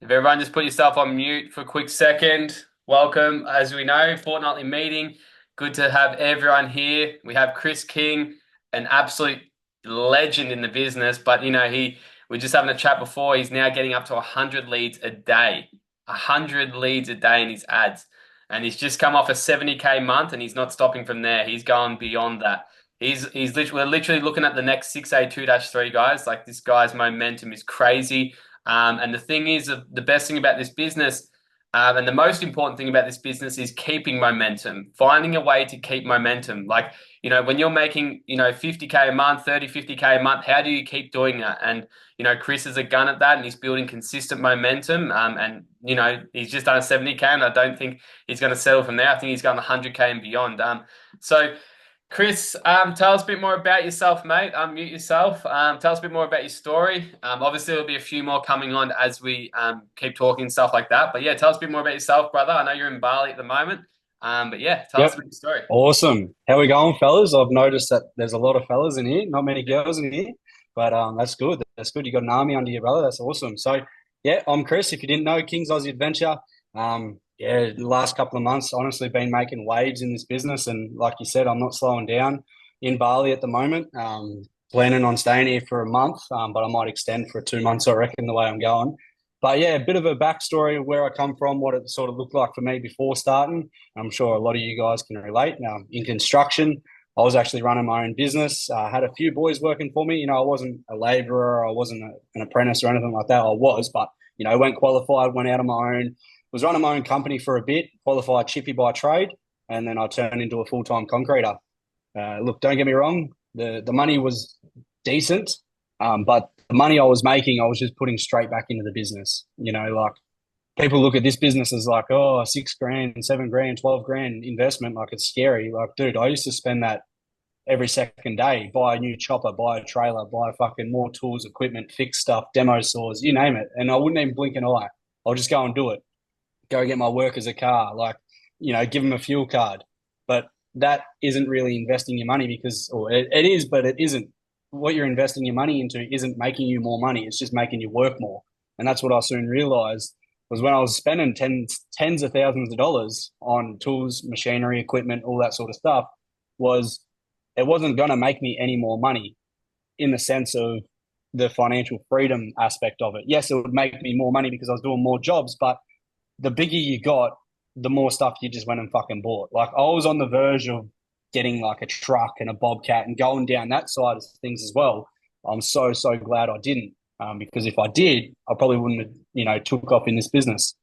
If everyone just put yourself on mute for a quick second. Welcome, as we know, fortnightly meeting. Good to have everyone here. We have Chris King, an absolute legend in the business, but we're just having a chat before. He's now getting up to 100 leads a day, 100 leads a day in his ads. And he's just come off a 70K month and he's not stopping from there. He's going beyond that. We're literally looking at the next 6A2-3 guys. Like this guy's momentum is crazy. And the thing is, the best thing about this business, and the most important thing about this business is keeping momentum, finding a way to keep momentum. Like, when you're making, 50K a month, 30, 50K a month, how do you keep doing that? And, Chris is a gun at that and he's building consistent momentum. He's just done a 70K and I don't think he's going to settle from there. I think he's going 100K and beyond. So, Chris, tell us a bit more about yourself, mate. Unmute yourself. Tell us a bit more about your story. Obviously, there'll be a few more coming on as we keep talking and stuff like that. But yeah, tell us a bit more about yourself, brother. I know you're in Bali at the moment. But yeah, tell us Yep. about your story. Awesome. How we going, fellas? I've noticed that there's a lot of fellas in here, not many girls in here, but that's good. That's good. You got an army under your brother. That's awesome. So, yeah, I'm Chris. If you didn't know, King's Aussie Adventure. Yeah, the last couple of months, honestly, been making waves in this business, and like you said, I'm not slowing down in Bali at the moment. Planning on staying here for a month, but I might extend for 2 months, I reckon, the way I'm going. But yeah, a bit of a backstory of where I come from, what it sort of looked like for me before starting. I'm sure a lot of you guys can relate. Now, in construction, I was actually running my own business. I had a few boys working for me. I wasn't a labourer, I wasn't an apprentice or anything like that. I was, but went qualified, went out on my own, was running my own company for a bit, qualified chippy by trade, and then I turned into a full-time concreter. Look, don't get me wrong, the money was decent, but the money I was making, I was just putting straight back into the business. Like people look at this business as like, oh, 6 grand, 7 grand, 12 grand investment. Like it's scary. Like, dude, I used to spend that every second day, buy a new chopper, buy a trailer, buy fucking more tools, equipment, fix stuff, demo saws, you name it. And I wouldn't even blink an eye. I'll just go and do it. Go get my workers a car, like, give them a fuel card. But that isn't really investing your money because, or it is, but it isn't. What you're investing your money into isn't making you more money. It's just making you work more. And that's what I soon realized was when I was spending tens of thousands of dollars on tools, machinery, equipment, all that sort of stuff, was it wasn't going to make me any more money in the sense of the financial freedom aspect of it. Yes, it would make me more money because I was doing more jobs, but the bigger you got, the more stuff you just went and fucking bought. Like I was on the verge of getting like a truck and a bobcat and going down that side of things as well. I'm so glad I didn't, because if I did, I probably wouldn't have took off in this business.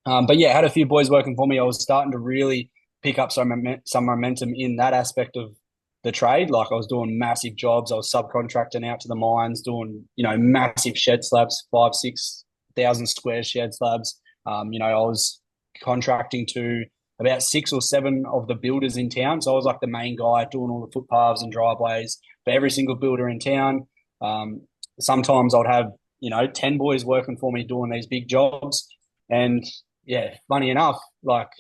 But yeah, I had a few boys working for me. I was starting to really pick up some momentum in that aspect of the trade. Like I was doing massive jobs. I was subcontracting out to the mines, doing massive shed slabs, 5,000 to 6,000 square shed slabs. I was contracting to about 6 or 7 of the builders in town. So I was like the main guy doing all the footpaths and driveways for every single builder in town. Sometimes I'd have 10 boys working for me doing these big jobs. And yeah, funny enough, like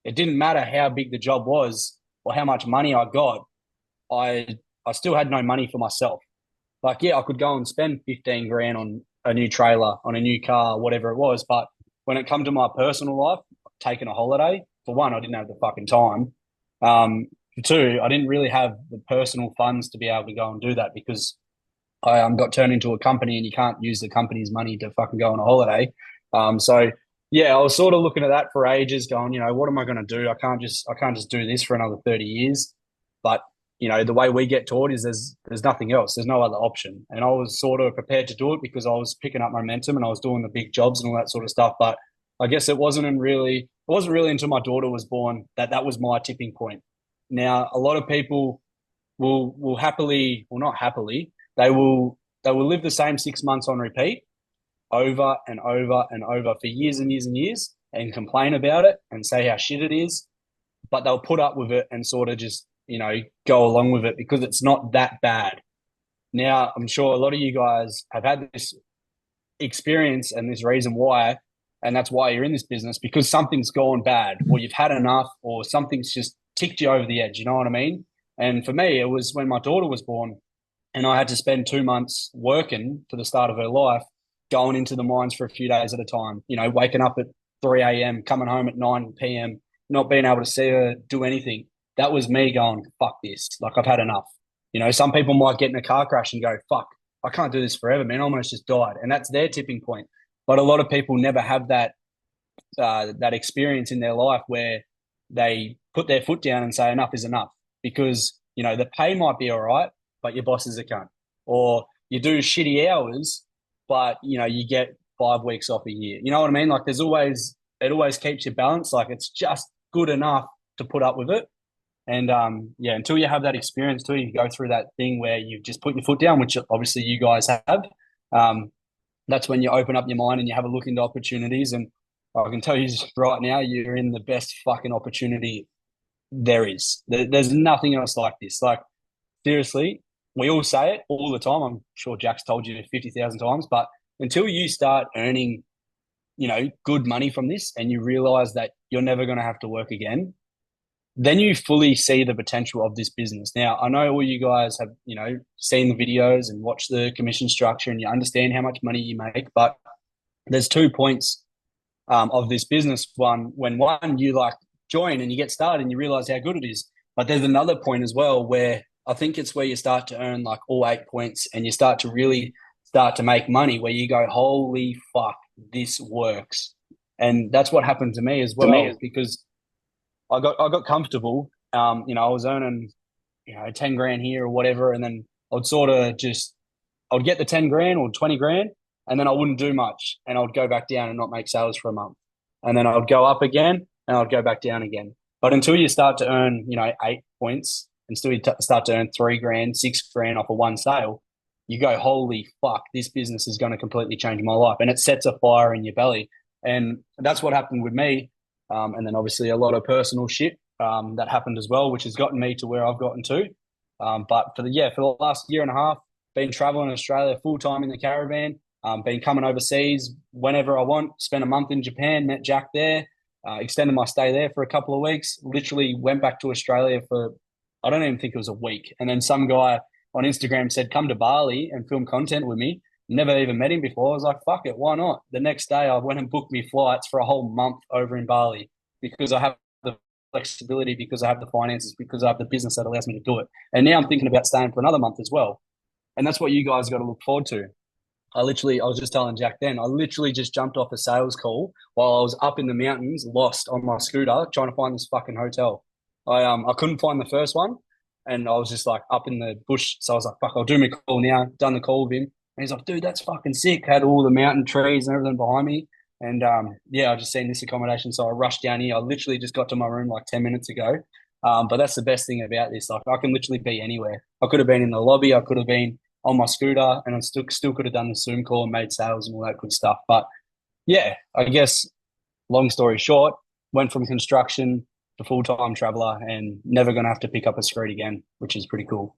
it didn't matter how big the job was or how much money I got. I still had no money for myself. Like, yeah, I could go and spend 15 grand on a new trailer, on a new car, whatever it was. But when it come to my personal life, taking a holiday, for one, I didn't have the fucking time. For two, I didn't really have the personal funds to be able to go and do that because I got turned into a company and you can't use the company's money to fucking go on a holiday. So yeah, I was sort of looking at that for ages, going, what am I going to do? I can't just do this for another 30 years. But the way we get taught is there's nothing else. There's no other option. And I was sort of prepared to do it because I was picking up momentum and I was doing the big jobs and all that sort of stuff. But I guess it wasn't really until my daughter was born that was my tipping point. Now, a lot of people will happily, well, not happily, they will live the same 6 months on repeat over and over and over for years and years and years and complain about it and say how shit it is, but they'll put up with it and sort of just, go along with it because it's not that bad. Now, I'm sure a lot of you guys have had this experience and this reason why, and that's why you're in this business because something's gone bad or you've had enough or something's just ticked you over the edge. You know what I mean? And for me, it was when my daughter was born and I had to spend 2 months working for the start of her life. going into the mines for a few days at a time, waking up at 3 a.m., coming home at 9 p.m., not being able to see her do anything. That was me going, fuck this. Like, I've had enough. Some people might get in a car crash and go, fuck, I can't do this forever, man. I almost just died. And that's their tipping point. But a lot of people never have that experience in their life where they put their foot down and say enough is enough, because the pay might be all right, but your boss is a cunt, or you do shitty hours, but you get 5 weeks off a year. You know what I mean? Like, it always keeps you balanced. Like, it's just good enough to put up with it. And until you have that experience, until you go through that thing where you just put your foot down, which obviously you guys have, that's when you open up your mind and you have a look into opportunities. And I can tell you right now, you're in the best fucking opportunity there is. There's nothing else like this. Like, seriously, we all say it all the time. I'm sure Jack's told you 50,000 times, but until you start earning, good money from this and you realize that you're never going to have to work again, then you fully see the potential of this business. Now, I know all you guys have, seen the videos and watched the commission structure and you understand how much money you make, but there's 2 points of this business. When you join and you get started and you realize how good it is. But there's another point as well where I think it's where you start to earn like all 8 points and you start to make money, where you go, holy fuck, this works. And that's what happened to me as well, because I got comfortable. I was earning, 10 grand here or whatever. And then I'd get the 10 grand or 20 grand, and then I wouldn't do much, and I'd go back down and not make sales for a month. And then I'd go up again and I'd go back down again. But until you start to earn, 8 points, and still you start to earn 3 grand, 6 grand off of one sale, you go, holy fuck, this business is going to completely change my life. And it sets a fire in your belly. And that's what happened with me. And then obviously a lot of personal shit that happened as well, which has gotten me to where I've gotten to. But for the last year and a half, been traveling Australia full time in the caravan, been coming overseas whenever I want, spent a month in Japan, met Jack there, extended my stay there for a couple of weeks, literally went back to Australia for, I don't even think it was a week. And then some guy on Instagram said, come to Bali and film content with me. Never even met him before. I was like, fuck it, why not? The next day I went and booked me flights for a whole month over in Bali, because I have the flexibility, because I have the finances, because I have the business that allows me to do it. And now I'm thinking about staying for another month as well. And that's what you guys got to look forward to. I was just telling Jack then, I literally just jumped off a sales call while I was up in the mountains, lost on my scooter, trying to find this fucking hotel. I couldn't find the first one, and I was just like up in the bush. So I was like, fuck, I'll do my call now. Done the call with him. And he's like, dude, that's fucking sick. Had all the mountain trees and everything behind me. And I just seen this accommodation. So I rushed down here. I literally just got to my room like 10 minutes ago. But that's the best thing about this. Like, I can literally be anywhere. I could have been in the lobby. I could have been on my scooter, and I still could have done the Zoom call and made sales and all that good stuff. But yeah, I guess long story short, went from construction to full-time traveler and never going to have to pick up a screed again, which is pretty cool.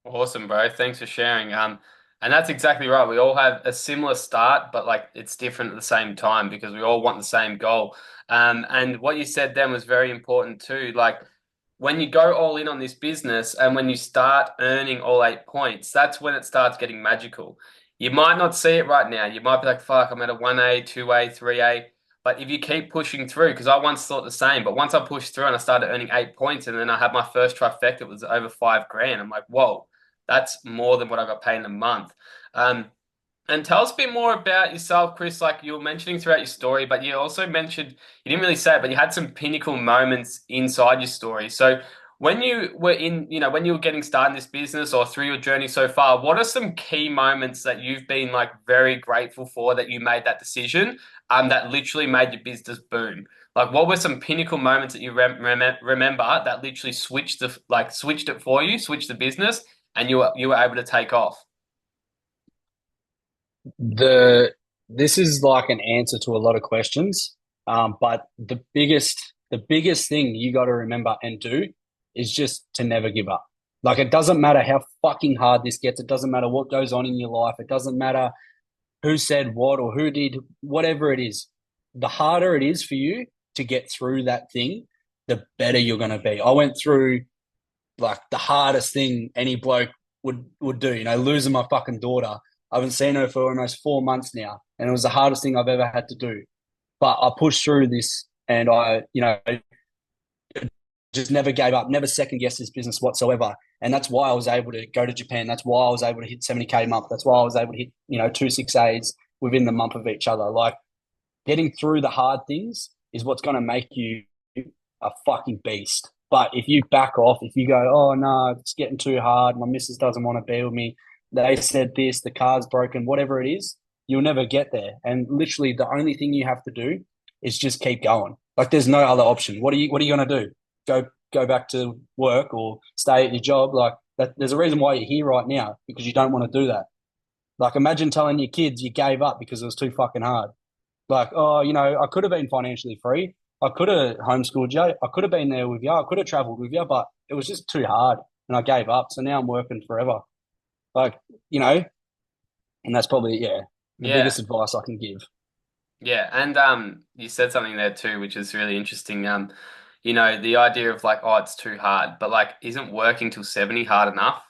Awesome, bro. Thanks for sharing. And that's exactly right. We all have a similar start, but like it's different at the same time, because we all want the same goal. And what you said then was very important too. Like, when you go all in on this business and when you start earning all 8 points, that's when it starts getting magical. You might not see it right now. You might be like, fuck, I'm at a 1A, 2A, 3A. But if you keep pushing through, because I once thought the same, but once I pushed through and I started earning 8 points, and then I had my first trifecta, it was over 5 grand. I'm like, whoa, that's more than what I got paid in a month. And tell us a bit more about yourself, Chris. Like you were mentioning throughout your story, but you also mentioned, you didn't really say it, but you had some pinnacle moments inside your story. So when you were when you were getting started in this business or through your journey so far, what are some key moments that you've been like very grateful for that you made that decision, that literally made your business boom? Like, what were some pinnacle moments that you remember that literally switched it for you, switched the business, and you were able to take off? This is like an answer to a lot of questions, but the biggest thing you got to remember and do is just to never give up. Like, it doesn't matter how fucking hard this gets. It doesn't matter what goes on in your life. It doesn't matter who said what or who did whatever it is. The harder it is for you to get through that thing, the better you're going to be. I went through like the hardest thing any bloke would do, losing my fucking daughter. I haven't seen her for almost 4 months now, and it was the hardest thing I've ever had to do. But I pushed through this, and I, just never gave up, never second guessed this business whatsoever. And that's why I was able to go to Japan. That's why I was able to hit 70K a month. That's why I was able to hit, 2 6 A's within the month of each other. Like getting through the hard things is what's going to make you a fucking beast. But if you back off, if you go, oh no, it's getting too hard, my missus doesn't want to be with me, they said this, the car's broken, whatever it is, you'll never get there. And literally the only thing you have to do is just keep going. Like there's no other option. What are you gonna do? Go back to work or stay at your job? Like that, there's a reason why you're here right now, because you don't want to do that. Like imagine telling your kids you gave up because it was too fucking hard. Like, oh, I could have been financially free. I could have homeschooled you. I could have been there with you. I could have traveled with you, but it was just too hard and I gave up. So now I'm working forever. Like, and that's probably, yeah, the Yeah. biggest advice I can give. Yeah, and you said something there too, which is really interesting. The idea of like, oh, it's too hard, but like, isn't working till 70 hard enough?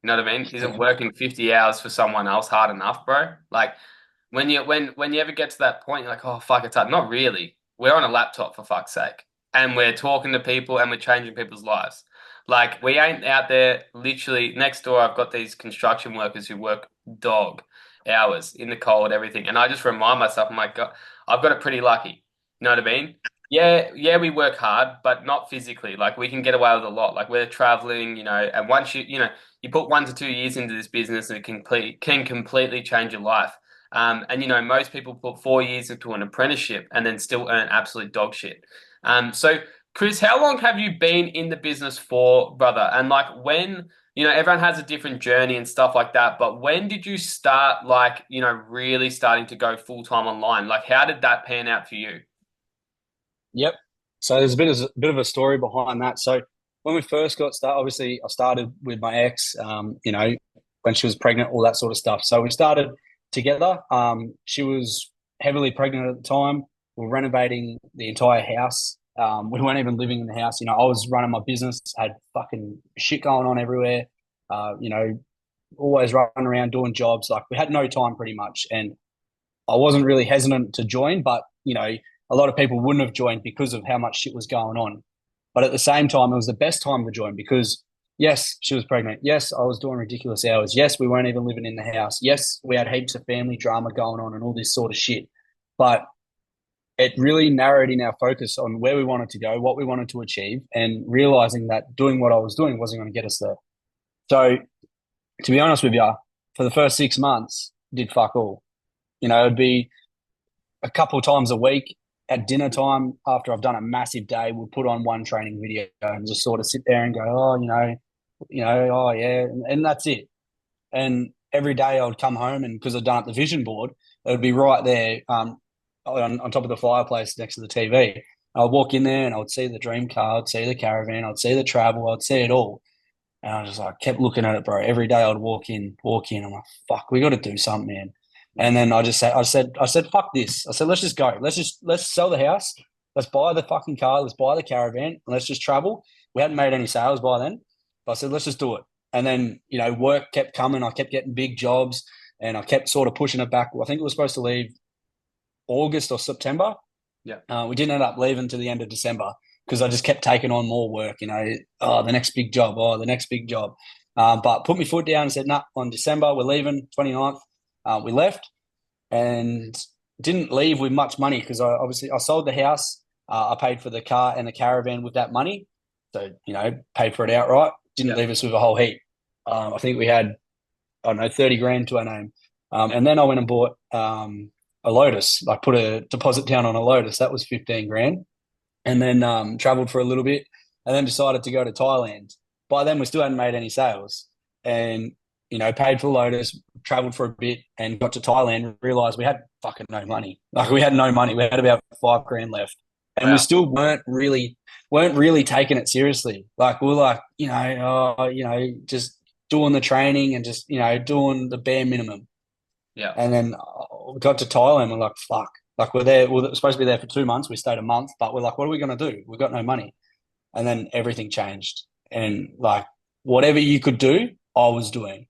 You know what I mean? Isn't working 50 hours for someone else hard enough, bro? Like when you ever get to that point, you're like, oh fuck, it's hard. Not really. We're on a laptop for fuck's sake. And we're talking to people and we're changing people's lives. Like we ain't out there literally next door. I've got these construction workers who work dog hours in the cold, everything. And I just remind myself, I'm like, God, I've got it pretty lucky. You know what I mean? Yeah, we work hard, but not physically. Like we can get away with a lot. Like we're traveling, and once you put 1 to 2 years into this business, and it can completely change your life. And most people put 4 years into an apprenticeship and then still earn absolute dog shit. So Chris, how long have you been in the business for, brother? And like when, everyone has a different journey and stuff like that, but when did you start like, really starting to go full time online? Like how did that pan out for you? Yep. So there's a bit of a story behind that. So when we first got started, obviously I started with my ex, when she was pregnant, all that sort of stuff. So we started together. She was heavily pregnant at the time. We were renovating the entire house. We weren't even living in the house. I was running my business, had fucking shit going on everywhere. Uh, you know, always running around doing jobs. Like we had no time pretty much. And I wasn't really hesitant to join, but a lot of people wouldn't have joined because of how much shit was going on. But at the same time, it was the best time to join because yes, she was pregnant. Yes, I was doing ridiculous hours. Yes, we weren't even living in the house. Yes, we had heaps of family drama going on and all this sort of shit. But it really narrowed in our focus on where we wanted to go, what we wanted to achieve, and realizing that doing what I was doing wasn't going to get us there. So, to be honest with you, for the first 6 months, did fuck all. It'd be a couple of times a week at dinner time after I've done a massive day. We'll put on one training video and just sort of sit there and go, oh, oh yeah, and that's it. And every day I would come home, and because I'd done up the vision board, it would be right there on top of the fireplace next to the TV. I'd walk in there and I would see the dream car, I'd see the caravan, I'd see the travel, I'd see it all. And I just like kept looking at it, bro. Every day I'd walk in. I'm like, fuck, we got to do something, man. And then I said, fuck this. I said, let's just go. Let's sell the house. Let's buy the fucking car. Let's buy the caravan. And let's just travel. We hadn't made any sales by then, but I said, let's just do it. And then work kept coming. I kept getting big jobs, and I kept sort of pushing it back. I think it was supposed to leave August or September. Yeah. We didn't end up leaving to the end of December because I just kept taking on more work. Oh, the next big job. Oh, the next big job. But put my foot down and said, nah, on December, we're leaving, 29th. We left and didn't leave with much money because I sold the house. I paid for the car and the caravan with that money. So, paid for it outright. Didn't leave us with a whole heap. I think we had, I don't know, 30 grand to our name. And then I went and bought a Lotus. I put a deposit down on a Lotus. That was 15 grand. And then traveled for a little bit and then decided to go to Thailand. By then, we still hadn't made any sales. And paid for Lotus, traveled for a bit, and got to Thailand. Realized we had fucking no money. Like we had no money. We had about 5 grand left, and Wow. we still weren't really taking it seriously. Like we were like, just doing the training and just doing the bare minimum. Yeah. And then we got to Thailand. We're like, fuck. Like we're there. We're supposed to be there for 2 months. We stayed a month, but we're like, what are we gonna do? We've got no money. And then everything changed, and like whatever you could do, I was doing.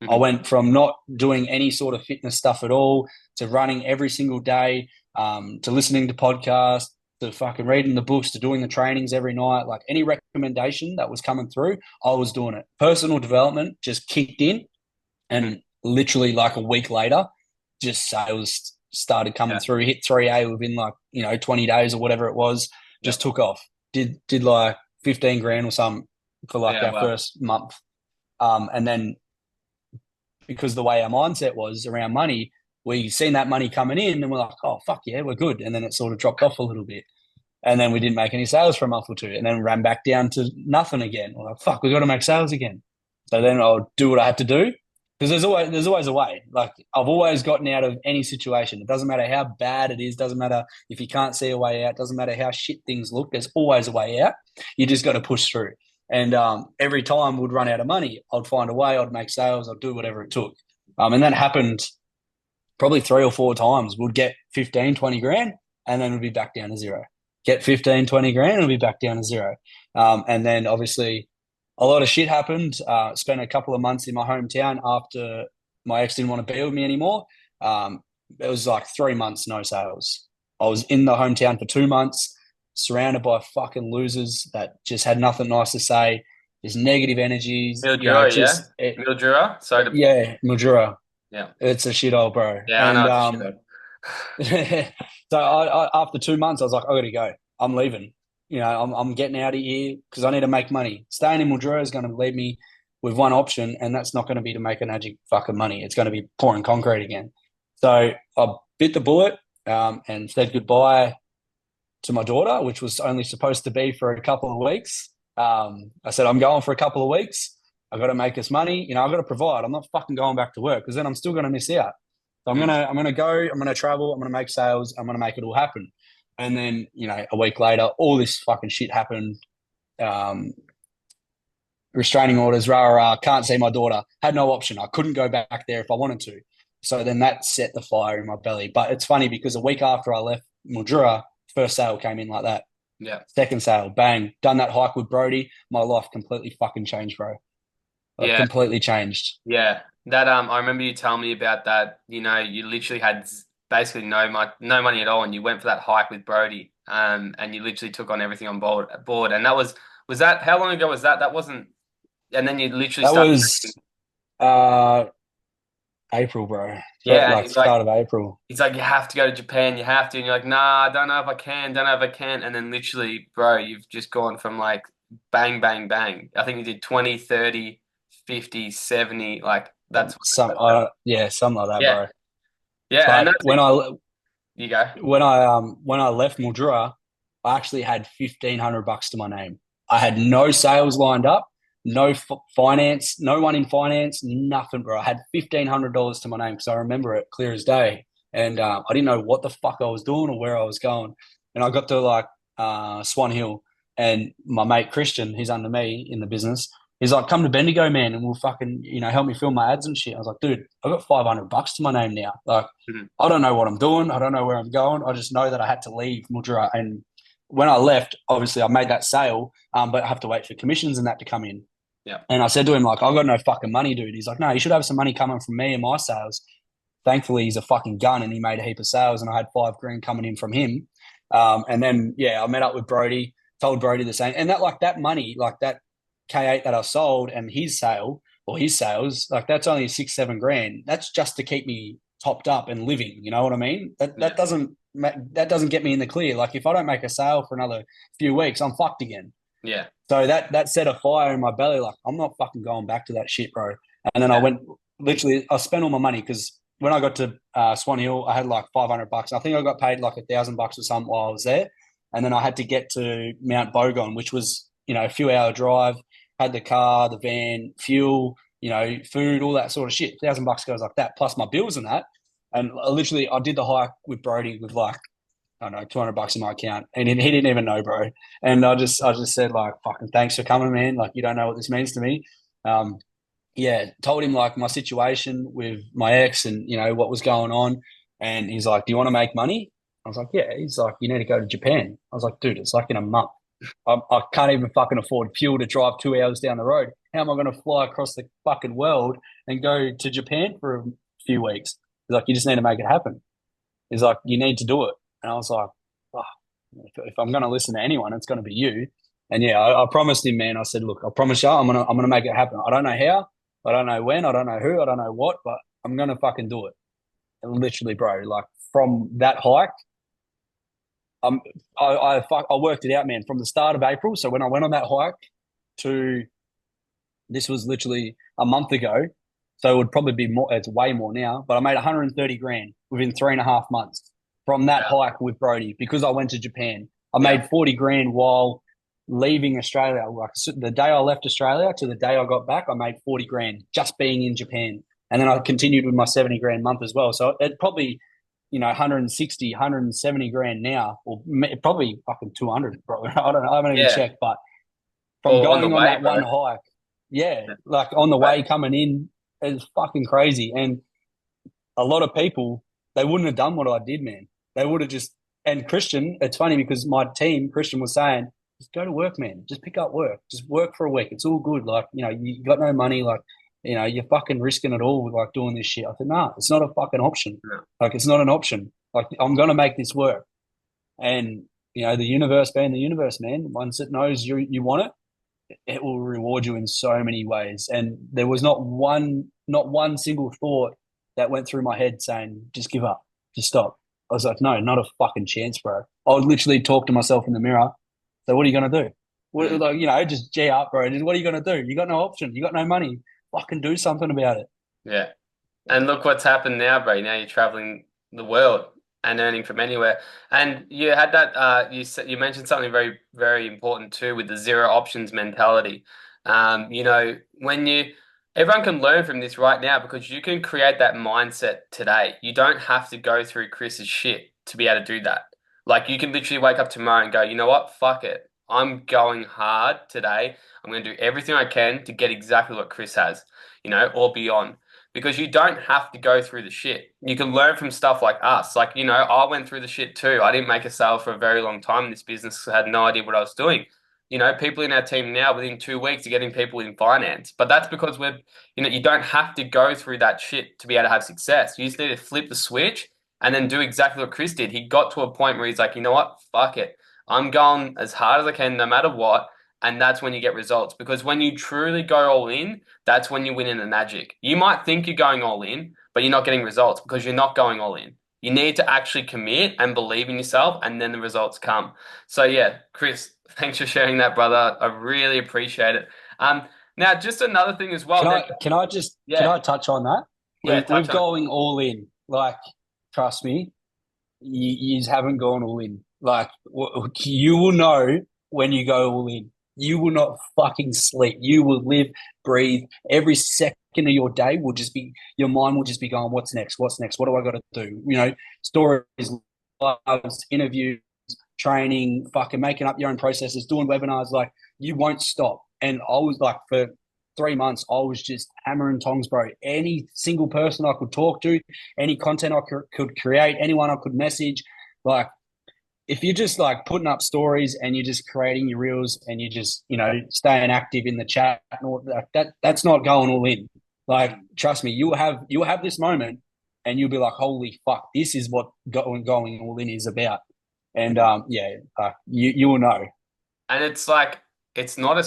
I went from not doing any sort of fitness stuff at all to running every single day, to listening to podcasts, to fucking reading the books, to doing the trainings every night. Like any recommendation that was coming through, I was doing it. Personal development just kicked in, and literally like a week later, just sales started coming through. Hit 3A within 20 days or whatever it was. Just took off. Did like 15 grand or something for like our first month. And then because the way our mindset was around money, we seen that money coming in and we're like, oh, fuck yeah, we're good. And then it sort of dropped off a little bit. And then we didn't make any sales for a month or two, and then ran back down to nothing again. We're like, fuck, we got to make sales again. So then I'll do what I had to do, because there's always a way. Like I've always gotten out of any situation. It doesn't matter how bad it is. Doesn't matter if you can't see a way out. Doesn't matter how shit things look. There's always a way out. You just got to push through. And every time we'd run out of money, I'd find a way. I'd make sales. I'd do whatever it took. And that happened probably 3 or 4 times. We'd get 15, 20 grand, and then we'd be back down to zero. Get 15, 20 grand, and we'll be back down to zero. And then obviously a lot of shit happened. Spent a couple of months in my hometown after my ex didn't want to be with me anymore. It was like 3 months, no sales. I was in the hometown for 2 months, surrounded by fucking losers that just had nothing nice to say. There's negative energies. Mildura, Mildura? Mildura. Yeah. It's a shithole, bro. Yeah, and, I know it's a shithole. So I after 2 months, I was like, I got to go. I'm leaving. I'm getting out of here because I need to make money. Staying in Mildura is going to leave me with one option, and that's not going to be to make a magic fucking money. It's going to be pouring concrete again. So I bit the bullet and said goodbye to my daughter, which was only supposed to be for a couple of weeks. I said, I'm going for a couple of weeks. I've got to make us money. I've got to provide. I'm not fucking going back to work because then I'm still going to miss out. So I'm gonna go. I'm gonna travel. I'm gonna make sales. I'm gonna make it all happen. And then a week later, all this fucking shit happened. Restraining orders, can't see my daughter. Had no option. I couldn't go back there if I wanted to. So then that set the fire in my belly. But it's funny because a week after I left Mildura, first sale came in like that. Yeah. Second sale, bang. Done that hike with Brody. My life completely fucking changed, bro. Completely changed. Yeah. That I remember you telling me about that. You literally had basically no money at all, and you went for that hike with Brody. And you literally took on everything on board. And that was that, how long ago was that? That wasn't. And then you literally started. April, bro. Yeah, like start of April. He's like, you have to go to Japan. You have to, and you're like, nah, I don't know if I can. And then literally, bro, you've just gone from like bang, bang, bang. I think you did 20, 30, 50, 70, like. That's something like that, bro. Yeah, and when I left Mildura, I actually had $1,500 to my name. I had no sales lined up, no finance, no one in finance, nothing, bro. I had $1,500 to my name because I remember it clear as day, and I didn't know what the fuck I was doing or where I was going. And I got to Swan Hill, and my mate Christian, he's under me in the business. He's like, come to Bendigo, man, and we'll fucking, help me film my ads and shit. I was like, dude, I've got $500 to my name now. Like, I don't know what I'm doing. I don't know where I'm going. I just know that I had to leave Mildura. And when I left, obviously I made that sale, but I have to wait for commissions and that to come in. Yeah. And I said to him, like, I've got no fucking money, dude. He's like, no, you should have some money coming from me and my sales. Thankfully, he's a fucking gun and he made a heap of sales, and I had $5,000 coming in from him. And then, I met up with Brody, told Brody the same. And that money, like that K8 that I sold and his sales, like that's only $6-7 grand. That's just to keep me topped up and living. You know what I mean? That doesn't get me in the clear. Like if I don't make a sale for another few weeks, I'm fucked again. Yeah. So that set a fire in my belly. Like I'm not fucking going back to that shit, bro. And then I spent all my money because when I got to Swan Hill, I had like $500. I think I got paid like $1,000 or something while I was there. And then I had to get to Mount Bogon, which was, a few hour drive. Had the car, the van, fuel, food, all that sort of shit. $1,000 goes like that, plus my bills and that. And I did the hike with Brody with like, I don't know, $200 in my account. And he didn't even know, bro. And I just said like, fucking thanks for coming, man. Like, you don't know what this means to me. Told him like my situation with my ex and, what was going on. And he's like, do you want to make money? I was like, yeah. He's like, you need to go to Japan. I was like, dude, it's like in a month. I can't even fucking afford fuel to drive 2 hours down the road. How am I going to fly across the fucking world and go to Japan for a few weeks. He's like, you just need to make it happen. He's like, you need to do it. And I was like, oh, if I'm going to listen to anyone, it's going to be you. And yeah, I promised him, man. I said, look, I promise you, I'm gonna make it happen. I don't know how, I don't know when, I don't know who, I don't know what, but I'm gonna fucking do it. And literally, bro, like from that hike, um, I worked it out, man. From the start of April, so when I went on that hike to this was literally a month ago, so it would probably be more. It's way more now, but I made 130 grand within 3.5 months from that Yeah. hike with Brody because I went to Japan. I Yeah. made 40 grand while leaving Australia. Like the day I left Australia to the day I got back, I made 40 grand just being in Japan. And then I continued with my 70 grand month as well. So it probably, 160, 170 grand now, or probably fucking 200, bro. I don't know. I haven't even Yeah. checked, but from Or on the going on way, that bro. one hike, yeah, Yeah. like on the Right. way coming in, it's fucking crazy. And a lot of people, they wouldn't have done what I did, man. They would have just, and Christian, it's funny because my team, Christian was saying, just go to work, man. Just pick up work. Just work for a week. It's all good. Like, you got no money. Like, you're fucking risking it all with like doing this shit. I said, no, it's not a fucking option. No. Like, it's not an option. Like, I'm going to make this work. And, the universe being the universe, man, once it knows you want it will reward you in so many ways. And there was not one single thought that went through my head saying, just give up, just stop. I was like, no, not a fucking chance, bro. I would literally talk to myself in the mirror. So what are you gonna do? What, Mm. like, just G up, bro. Just, what are you gonna do? You got no option. You got no money. Fucking do something about it. Yeah. And look what's happened now, bro. Now you're traveling the world and earning from anywhere. And you had that you mentioned something very, very important too with the zero options mentality. When everyone can learn from this right now because you can create that mindset today. You don't have to go through Chris's shit to be able to do that. Like you can literally wake up tomorrow and go, you know what? Fuck it. I'm going hard today. I'm going to do everything I can to get exactly what Chris has, or beyond because you don't have to go through the shit. You can learn from stuff like us. Like, I went through the shit too. I didn't make a sale for a very long time in this business. I had no idea what I was doing. People in our team now within 2 weeks are getting people in finance. But that's because you don't have to go through that shit to be able to have success. You just need to flip the switch and then do exactly what Chris did. He got to a point where he's like, you know what? Fuck it. I'm going as hard as I can no matter what. And that's when you get results. Because when you truly go all in, that's when you win in the magic. You might think you're going all in, but you're not getting results because you're not going all in. You need to actually commit and believe in yourself, and then the results come. So yeah, Chris, thanks for sharing that, brother. I really appreciate it. Now just another thing as well. Can Now, I can I just can yeah, I touch on that? yeah, We've touch on it. going all in. Like, trust me, you haven't gone all in. Like, you will know when you go all in. You will not fucking sleep. You will live, breathe. Every second of your day will just be, your mind will just be going, what's next? What's next? What do I got to do? Stories, lives, interviews, training, fucking making up your own processes, doing webinars. Like, you won't stop. And I was like, for 3 months, I was just hammering tongs, bro. Any single person I could talk to, any content I could create, anyone I could message. Like, if you're just like putting up stories and you're just creating your reels and you're just, staying active in the chat and all that's not going all in. Like, trust me, you'll have this moment and you'll be like, holy fuck, this is what going all in is about. And yeah, you will know. And it's like it's not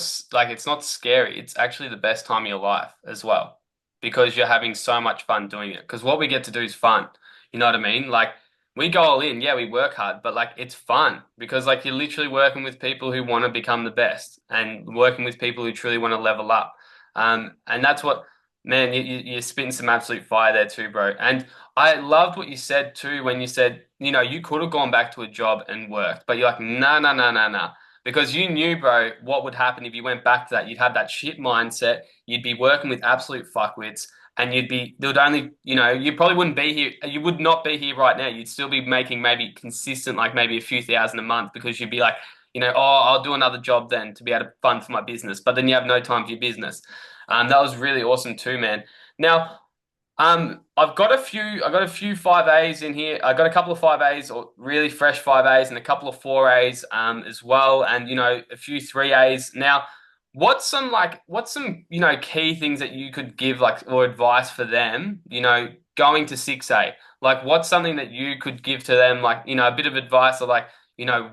scary. It's actually the best time of your life as well because you're having so much fun doing it. Because what we get to do is fun. You know what I mean? Like we go all in, yeah, we work hard, but like it's fun because like you're literally working with people who want to become the best and working with people who truly want to level up. And that's what, man, you're spitting some absolute fire there too, bro. And I loved what you said too when you said, you could have gone back to a job and worked, but you're like, nah, nah, nah, nah, nah. Because you knew, bro, what would happen if you went back to that. You'd have that shit mindset. You'd be working with absolute fuckwits, and there would only, you probably wouldn't be here. You would not be here right now. You'd still be making maybe consistent, like maybe a few thousand a month because you'd be like, oh, I'll do another job then to be able to fund for my business. But then you have no time for your business. That was really awesome too, man. Now, I got a few 5As in here. I got a couple of 5As or really fresh 5As and a couple of 4As as well, and a few 3As. Now, what's some key things that you could give like or advice for them, going to 6A? Like what's something that you could give to them, like, a bit of advice or like,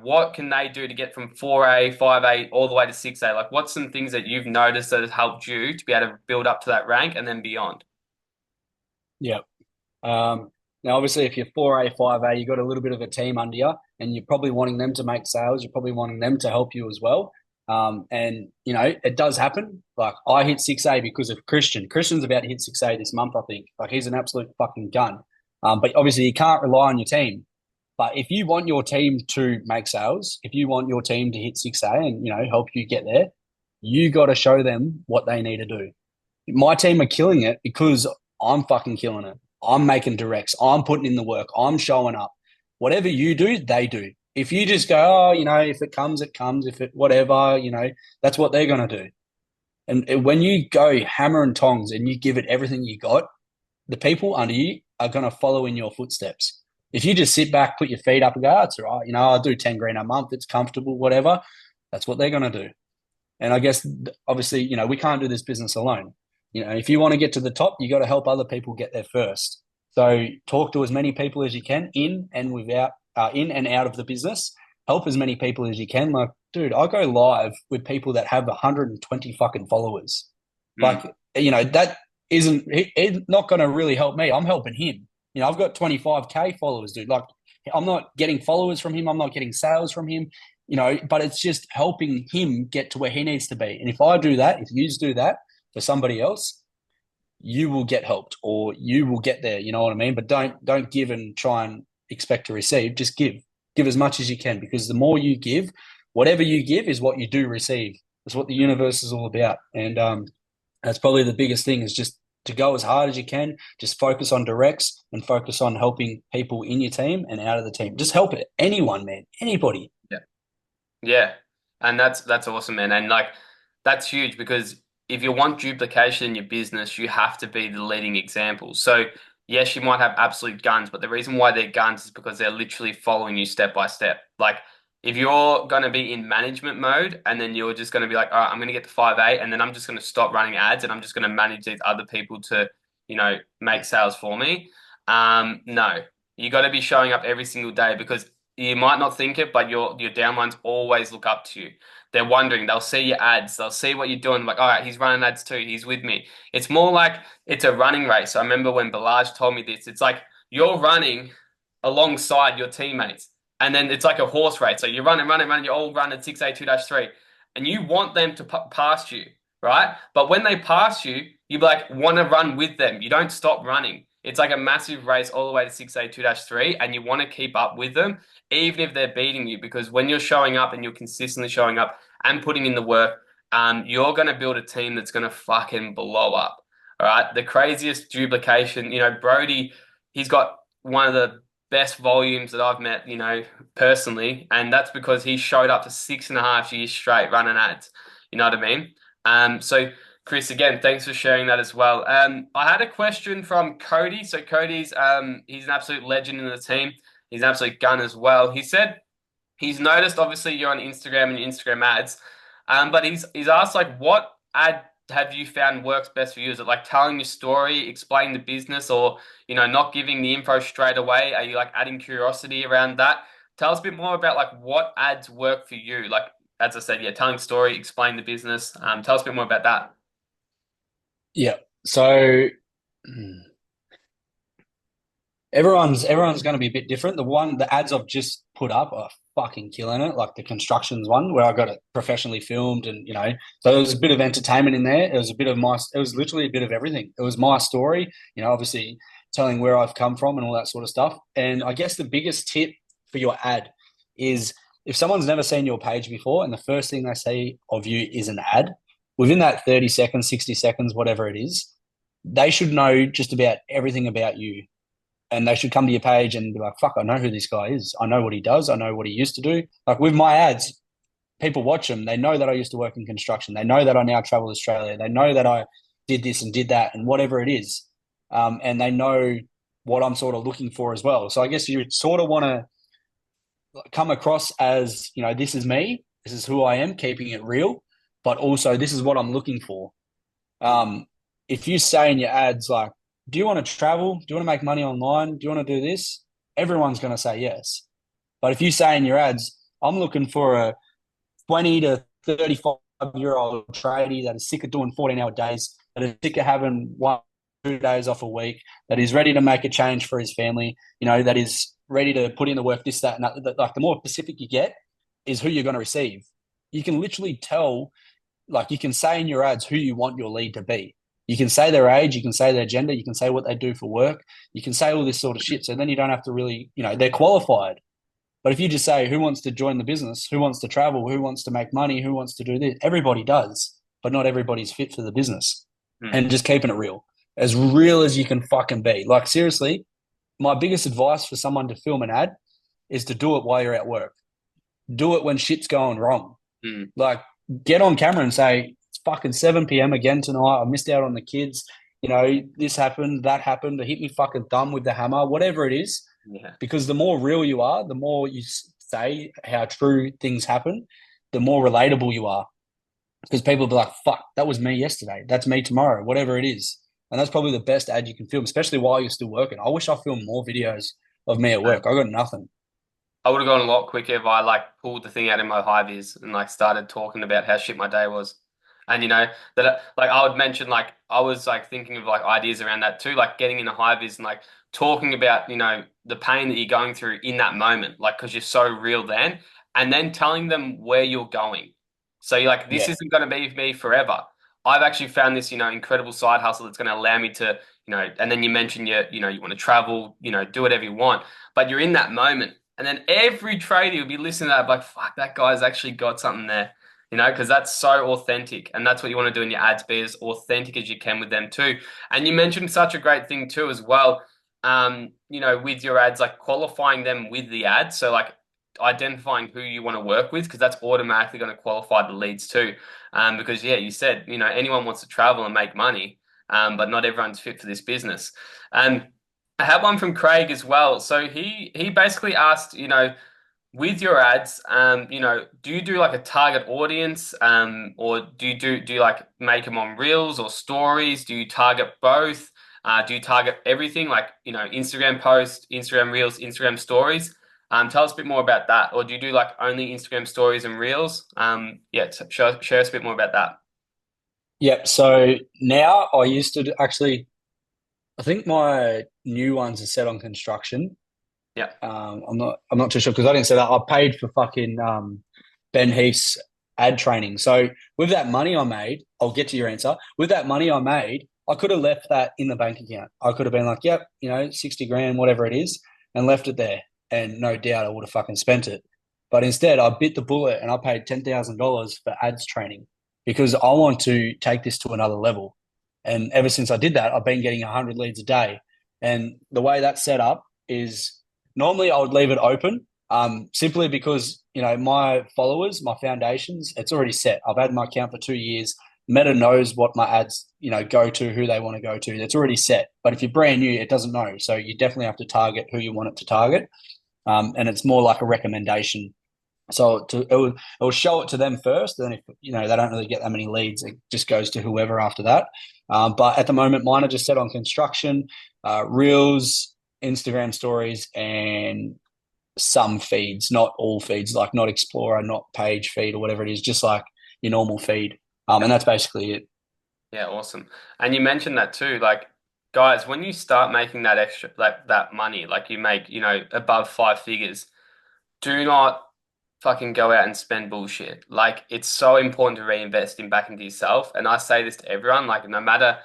what can they do to get from 4A, 5A all the way to 6A? Like what's some things that you've noticed that has helped you to be able to build up to that rank and then beyond? Yeah. Now, obviously, if you're 4A, 5A, you've got a little bit of a team under you, and you're probably wanting them to make sales. You're probably wanting them to help you as well. And, it does happen. Like, I hit 6A because of Christian. Christian's about to hit 6A this month, I think. Like, he's an absolute fucking gun. But obviously, you can't rely on your team. But if you want your team to make sales, if you want your team to hit 6A and, help you get there, you got to show them what they need to do. My team are killing it because I'm fucking killing it. I'm making directs. I'm putting in the work. I'm showing up. Whatever you do, they do. If you just go, if it comes, it comes. If it whatever, that's what they're gonna do. And when you go hammer and tongs and you give it everything you got, the people under you are gonna follow in your footsteps. If you just sit back, put your feet up and go, oh, it's all right. I'll do 10 grand a month. It's comfortable, whatever. That's what they're gonna do. And I guess obviously, we can't do this business alone. If you want to get to the top, you got to help other people get there first. So talk to as many people as you can in and out of the business. Help as many people as you can. Like, dude, I go live with people that have 120 fucking followers. Mm. Like, that isn't it's not going to really help me. I'm helping him. I've got 25K followers, dude. Like, I'm not getting followers from him. I'm not getting sales from him. But it's just helping him get to where he needs to be. And if I do that, if you do that for somebody else, you will get helped or you will get there. You know what I mean? But don't give and try and expect to receive. Just give as much as you can, because the more you give, whatever you give is what you do receive. That's what the universe is all about. And that's probably the biggest thing, is just to go as hard as you can. Just focus on directs and focus on helping people in your team and out of the team. Just help it. Anyone, man, anybody. Yeah. Yeah. And that's awesome, man. And like that's huge because if you want duplication in your business, you have to be the leading example. So yes, you might have absolute guns, but the reason why they're guns is because they're literally following you step by step. Like if you're going to be in management mode and then you're just going to be like, all right, I'm going to get to 5A and then I'm just going to stop running ads and I'm just going to manage these other people to, make sales for me. No, you got to be showing up every single day because you might not think it, but your downlines always look up to you. They're wondering, they'll see your ads, they'll see what you're doing, like, all right, he's running ads too, he's with me. It's more like it's a running race. I remember when Balaj told me this, it's like you're running alongside your teammates. And then it's like a horse race. So you're running, you all run at 6A 2-3, and you want them to pass you, right? But when they pass you, you like want to run with them. You don't stop running. It's like a massive race all the way to 6A 2-3, and you want to keep up with them, even if they're beating you, because when you're showing up and you're consistently showing up and putting in the work, you're going to build a team that's going to fucking blow up. All right. The craziest duplication, Brody, he's got one of the best volumes that I've met, personally. And that's because he showed up for 6.5 years straight running ads. You know what I mean? So Chris, again, thanks for sharing that as well. I had a question from Cody. So Cody's he's an absolute legend in the team. He's an absolute gun as well. He said he's noticed obviously you're on Instagram and your Instagram ads. But he's asked like what ad have you found works best for you? Is it like telling your story, explaining the business, or not giving the info straight away? Are you like adding curiosity around that? Tell us a bit more about like what ads work for you. Like as I said, yeah, telling story, explain the business. Tell us a bit more about that. Yeah. So everyone's going to be a bit different. The ads I've just put up are fucking killing it. Like the constructions one where I got it professionally filmed, and so there was a bit of entertainment in there. It was literally a bit of everything. It was my story, obviously telling where I've come from and all that sort of stuff. And I guess the biggest tip for your ad is if someone's never seen your page before and the first thing they see of you is an ad, within that 30 seconds, 60 seconds, whatever it is, they should know just about everything about you, and they should come to your page and be like, fuck, I know who this guy is. I know what he does. I know what he used to do. Like with my ads, people watch them. They know that I used to work in construction. They know that I now travel Australia. They know that I did this and did that and whatever it is. And they know what I'm sort of looking for as well. So I guess you sort of want to come across as, this is me. This is who I am, keeping it real. but also this is what I'm looking for. Um, if you say in your ads like, "Do you want to travel? Do you want to make money online? Do you want to do this?" Everyone's going to say yes. But if you say in your ads, "I'm looking for a 20 to 35-year old tradie that is sick of doing 14-hour days, that is sick of having 1 2 days off a week, that is ready to make a change for his family, that is ready to put in the work, this, that, and that." Like the more specific you get, is who you're going to receive. You can literally tell, like you can say in your ads who you want your lead to be. You can say their age, you can say their gender, you can say what they do for work, you can say all this sort of shit. So then you don't have to really, they're qualified. But if you just say who wants to join the business, who wants to travel, who wants to make money, who wants to do this, everybody does, but not everybody's fit for the business. Mm. And just keeping it real as you can fucking be. Like seriously, my biggest advice for someone to film an ad is to do it while you're at work. Do it when shit's going wrong. Mm. Like get on camera and say, "It's fucking 7 p.m. again tonight. I missed out on the kids. This happened, that happened. They hit me fucking thumb with the hammer," whatever it is. Yeah. Because the more real you are, the more you say how true things happen, the more relatable you are. Because people will be like, "Fuck, that was me yesterday. That's me tomorrow," whatever it is. And that's probably the best ad you can film, especially while you're still working. I wish I filmed more videos of me at work. I got nothing. I would have gone a lot quicker if I like pulled the thing out in my high vis and like started talking about how shit my day was. And that like I would mention like I was like thinking of like ideas around that too, like getting in a high vis and like talking about, the pain that you're going through in that moment, like because you're so real then, and then telling them where you're going. So you're like, this Yeah. isn't going to be with me forever. I've actually found this, incredible side hustle that's going to allow me to, and then you mentioned you want to travel, do whatever you want, but you're in that moment. And then every tradie will be listening to that, like, fuck, that guy's actually got something there, because that's so authentic. And that's what you want to do in your ads, be as authentic as you can with them too. And you mentioned such a great thing too, as well, with your ads, like qualifying them with the ads. So, like, identifying who you want to work with, because that's automatically going to qualify the leads too. Because, yeah, you said, anyone wants to travel and make money, but not everyone's fit for this business. And I had one from Craig as well. So he basically asked, with your ads, do you do like a target audience, or do you like make them on reels or stories? Do you target both? Do you target everything like, Instagram posts, Instagram reels, Instagram stories? Tell us a bit more about that. Or do you do like only Instagram stories and reels? Yeah, share us a bit more about that. Yep. So now I used to actually, I think my new ones are set on construction. Yeah. I'm not too sure because I didn't say that. I paid for fucking Ben Heath's ad training. So with that money I made, I'll get to your answer. With that money I made, I could have left that in the bank account. I could have been like, "Yep, 60 grand, whatever it is," and left it there. And no doubt I would have fucking spent it. But instead, I bit the bullet and I paid $10,000 for ads training because I want to take this to another level. And ever since I did that, I've been getting 100 leads a day. And the way that's set up is normally I would leave it open, simply because my followers, my foundations, it's already set. I've had my account for 2 years. Meta knows what my ads go to, who they want to go to. That's already set. But if you're brand new, it doesn't know. So you definitely have to target who you want it to target, and it's more like a recommendation. So it will show it to them first, and if they don't really get that many leads, it just goes to whoever after that. But at the moment, mine are just set on construction, reels, Instagram stories, and some feeds, not all feeds, like not Explorer, not page feed or whatever it is, just like your normal feed. And that's basically it. Yeah, awesome. And you mentioned that too, like guys, when you start making that extra like that money, like you make, above five figures, do not fucking go out and spend bullshit. Like it's so important to reinvest in back into yourself. And I say this to everyone, like no matter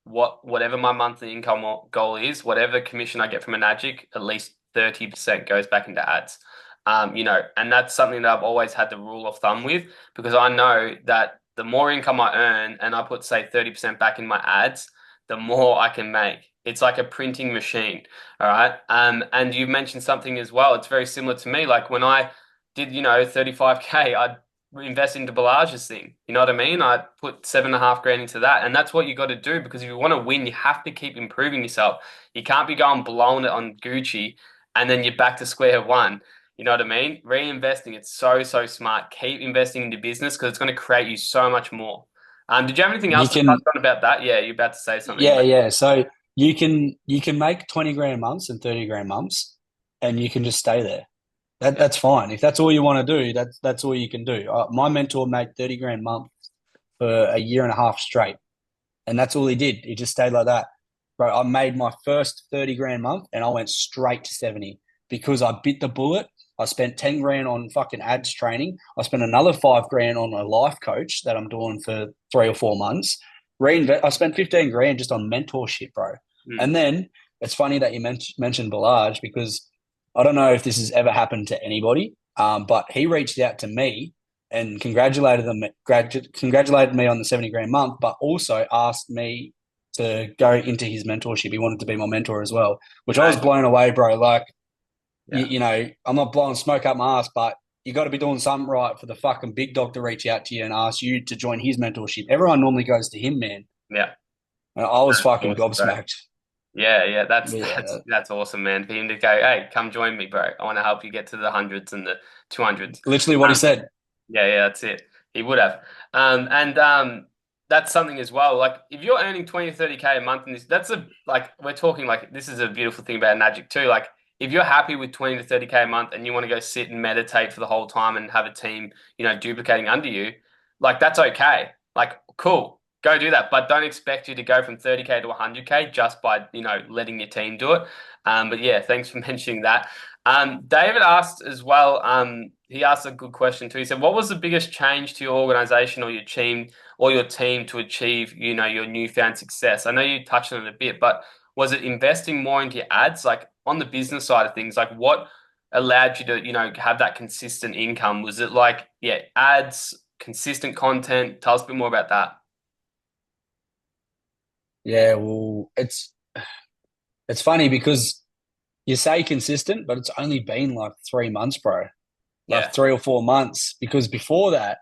whatever my monthly income goal is, whatever commission I get from a Magic, at least 30% goes back into ads. And that's something that I've always had the rule of thumb with, because I know that the more income I earn and I put, say, 30% back in my ads, the more I can make. It's like a printing machine. All right. And you mentioned something as well. It's very similar to me. Like when I did, 35K, I'd invest into Ballage's thing. You know what I mean? I put 7.5 grand into that. And that's what you got to do, because if you want to win, you have to keep improving yourself. You can't be going blowing it on Gucci and then you're back to square one. You know what I mean? Reinvesting, it's so, so smart. Keep investing into business because it's going to create you so much more. Did you have anything You else to touch can, on about that? Yeah, you're about to say something, yeah, but yeah. So you can make 20 grand months and 30 grand months, and you can just stay there. yeah, That's fine. If that's all you want to do, that's all you can do. My mentor made 30 grand a month for a year and a half straight, and that's all he did. He just stayed like that. Bro, I made my first 30 grand month, and I went straight to 70 because I bit the bullet. I spent 10 grand on fucking ads training. I spent another 5 grand on a life coach that I'm doing for 3 or 4 months. I spent 15 grand just on mentorship, bro. mm, And then it's funny that you mentioned Balaj because I don't know if this has ever happened to anybody, but he reached out to me and congratulated me on the 70 grand month, but also asked me to go into his mentorship. He wanted to be my mentor as well, which I was mate, blown away, bro. Like, yeah. I'm not blowing smoke up my ass, but you got to be doing something right for the fucking big dog to reach out to you and ask you to join his mentorship. Everyone normally goes to him, man. Yeah, And I was fucking awesome, bro. gobsmacked. Yeah, yeah, that's But that's yeah, that's awesome, man. For him to go, hey, come join me, bro. I want to help you get to the hundreds and the 200s. literally what he Um, said. yeah, yeah, that's it. He would have. And that's something as well. Like if you're earning 20 to 30K a month in this, that's a like we're talking like this is a beautiful thing about Magic too. Like if you're happy with 20 to 30K a month and you want to go sit and meditate for the whole time and have a team, duplicating under you, like that's okay. Like cool. Go do that, but don't expect you to go from 30K to 100K just by, letting your team do it. But yeah, thanks for mentioning that. David asked as well, he asked a good question too. He said, what was the biggest change to your organization or your team to achieve, your newfound success? I know you touched on it a bit, but was it investing more into your ads? Like on the business side of things, like what allowed you to, have that consistent income? Was it like, yeah, ads, consistent content? Tell us a bit more about that. Yeah, well, it's funny because you say consistent, but it's only been like 3 months, bro. Yeah. Like 3 or 4 months. Because before that,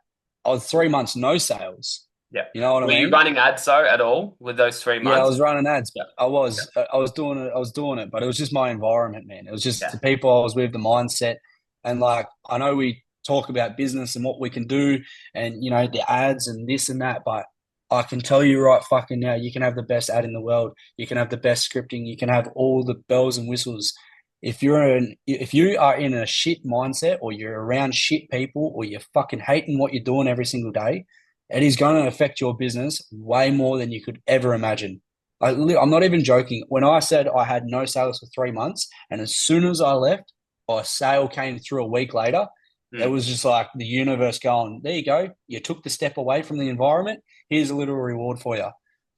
I was 3 months no sales. Yeah. You know what I Were you mean? running ads though at all with those three Yeah, I months? was running ads. Yeah. I was doing it. I was doing it, but it was just my environment, man. It was just Yeah. the people I was with, the mindset, and like I know we talk about business and what we can do, and the ads and this and that, but I can tell you right fucking now, you can have the best ad in the world, you can have the best scripting, you can have all the bells and whistles. If you are in a shit mindset, or you're around shit people, or you're fucking hating what you're doing every single day, it is going to affect your business way more than you could ever imagine. I'm not even joking. When I said I had no sales for 3 months, and as soon as I left, a sale came through a week later, it Mm. was just like the universe going, there you go. You took the step away from the environment. Here's a little reward for you.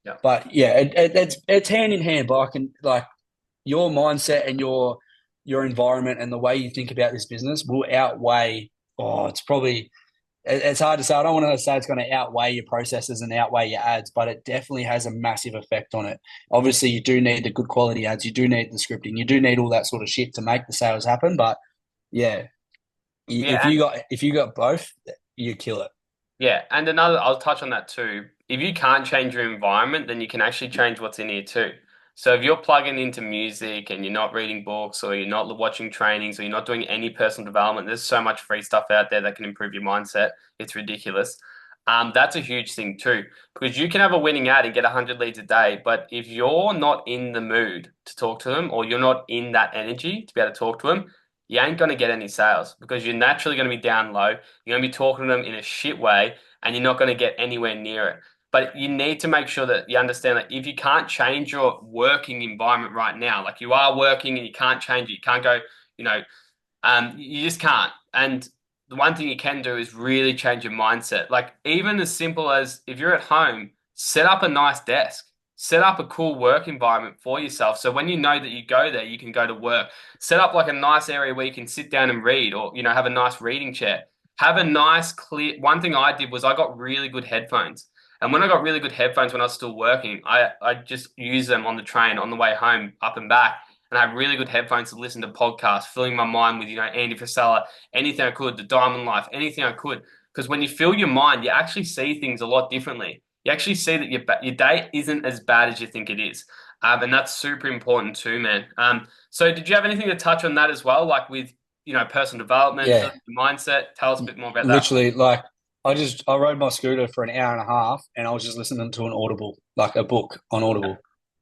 Yeah. But yeah, it's hand in hand. But I can like your mindset and your environment and the way you think about this business will outweigh. Oh, it's hard to say. I don't want to say it's going to outweigh your processes and outweigh your ads, but it definitely has a massive effect on it. Obviously, you do need the good quality ads, you do need the scripting, you do need all that sort of shit to make the sales happen. But yeah, if Yeah. you got both, you kill it. Yeah. And another, I'll touch on that too. If you can't change your environment, then you can actually change what's in here too. So if you're plugging into music and you're not reading books or you're not watching trainings or you're not doing any personal development, there's so much free stuff out there that can improve your mindset. It's ridiculous. That's a huge thing too, because you can have a winning ad and get 100 leads a day, but if you're not in the mood to talk to them or you're not in that energy to be able to talk to them, you ain't going to get any sales because you're naturally going to be down low. You're going to be talking to them in a shit way and you're not going to get anywhere near it. But you need to make sure that you understand that if you can't change your working environment right now, like you are working and you can't change it, you can't go, you know, you just can't. And the one thing you can do is really change your mindset. Like even as simple as if you're at home, set up a nice desk, set up a cool work environment for yourself. So when you know that you go there, you can go to work. Set up like a nice area where you can sit down and read, or have a nice reading chair. Have a nice clear. One thing I did was I got really good headphones. And when I got really good headphones when I was still working, I just used them on the train on the way home, up and back, and I had really good headphones to listen to podcasts, filling my mind with, Andy Frisella, anything I could, The Diamond Life, anything I could. Because when you fill your mind, you actually see things a lot differently. You actually see that your day isn't as bad as you think it is. And that's super important too, man. So did you have anything to touch on that as well? Like with, personal development, Yeah, mindset? Tell us a bit more about that. literally, like I rode my scooter for an hour and a half, and I was just listening to an Audible, like a book on Audible,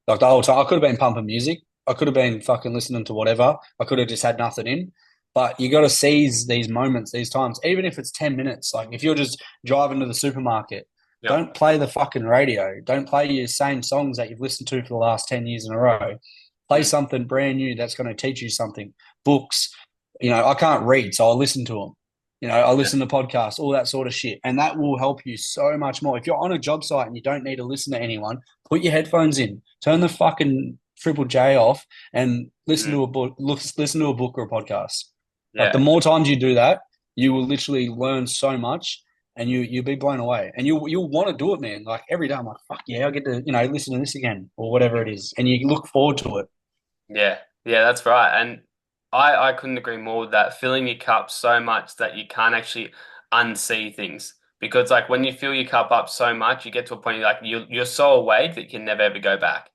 like the whole time. I could have been pumping music. I could have been fucking listening to whatever. I could have just had nothing in. But you got to seize these moments, these times, even if it's 10 minutes. Like if you're just driving to the supermarket, Yeah. don't play the fucking radio. Don't play your same songs that you've listened to for the last 10 years in a row. Play Mm. something brand new that's going to teach you something. Books. I can't read, so I listen to them. I Yeah. listen to podcasts, all that sort of shit. And that will help you so much more. If you're on a job site and you don't need to listen to anyone, put your headphones in, turn the fucking Triple J off and listen Mm. to a book, listen to a book or a podcast. Like the Yeah. more times you do that, you will literally learn so much and you'll be blown away. And you'll want to do it, man. Like every day I'm like, fuck yeah, I get to, listen to this again or whatever it is. And you look forward to it. Yeah, yeah, that's right. And I couldn't agree more with that. Filling your cup so much that you can't actually unsee things. Because like when you fill your cup up so much, you get to a point like you're so awake that you can never ever go back.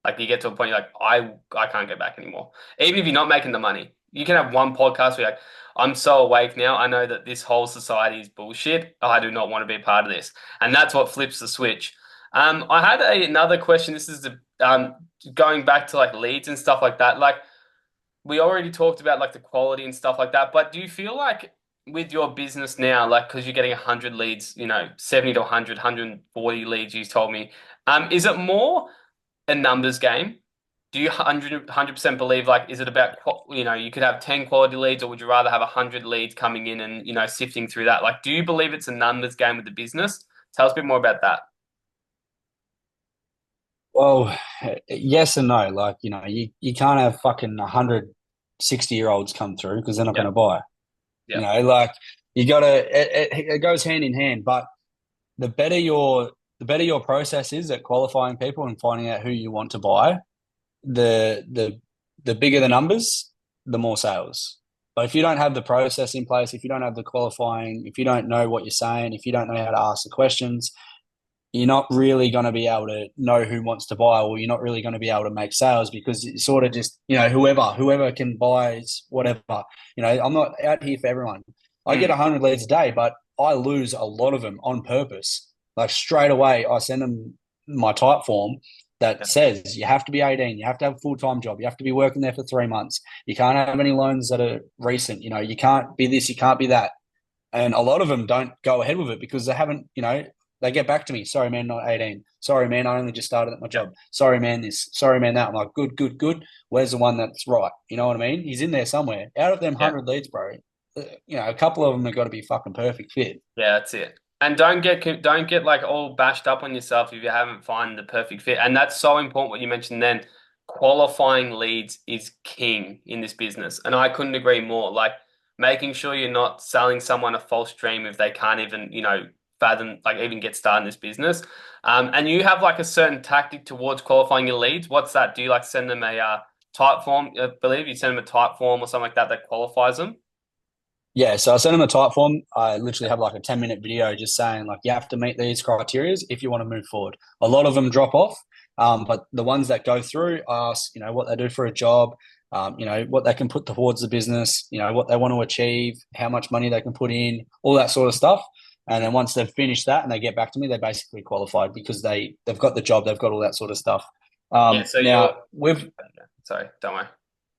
Like you get to a point you're like, I can't go back anymore. Even if you're not making the money. You can have one podcast where you're like, I'm so awake now. I know that this whole society is bullshit. I do not want to be a part of this. And that's what flips the switch. I had another question. This is going back to like leads and stuff like that. Like we already talked about like the quality and stuff like that. But do you feel like with your business now, like because you're getting 100 leads, 70 to 100, 140 leads, you told me, is it more a numbers game? Do you 100% believe like is it about you could have 10 quality leads, or would you rather have 100 leads coming in and sifting through that? Like, do you believe it's a numbers game with the business? Tell us a bit more about that. Well, yes and no. Like, you can't have fucking 160-year-olds come through because they're not Yeah, going to buy. yeah, Like you got to, it goes hand in hand. But the better your process is at qualifying people and finding out who you want to buy, the bigger the numbers, the more sales. But if you don't have the process in place, if you don't have the qualifying, if you don't know what you're saying, if you don't know how to ask the questions, you're not really going to be able to know who wants to buy, or you're not really going to be able to make sales because it's sort of just, whoever can buy is whatever. I'm not out here for everyone. I get mm, 100 leads a day, but I lose a lot of them on purpose. Like straight away, I send them my type form that yeah, says you have to be 18, you have to have a full-time job, you have to be working there for 3 months, you can't have any loans that are recent, you can't be this, you can't be that. And a lot of them don't go ahead with it because they haven't, they get back to me. Sorry, man, not 18. Sorry, man, I only just started at my yeah, job. Sorry, man, this. Sorry, man, that. I'm like, good, good, good. Where's the one that's right? You know what I mean? He's in there somewhere. Out of them yeah. 100 leads, bro, a couple of them have got to be fucking perfect fit. Yeah, that's it. And don't get like all bashed up on yourself if you haven't found the perfect fit. And that's so important what you mentioned then. Qualifying leads is king in this business. And I couldn't agree more. Like making sure you're not selling someone a false dream if they can't even, fathom like even get started in this business. And you have like a certain tactic towards qualifying your leads. What's that? Do you like send them a type form? I believe you send them a type form or something like that that qualifies them. Yeah, so I sent them a type form. I literally have like a 10-minute video just saying like you have to meet these criteria if you want to move forward. A lot of them drop off, but the ones that go through ask, what they do for a job, what they can put towards the business, what they want to achieve, how much money they can put in, all that sort of stuff. And then once they've finished that and they get back to me, they're basically qualified because they've got the job, they've got all that sort of stuff. Yeah, so you're Now with sorry, don't worry.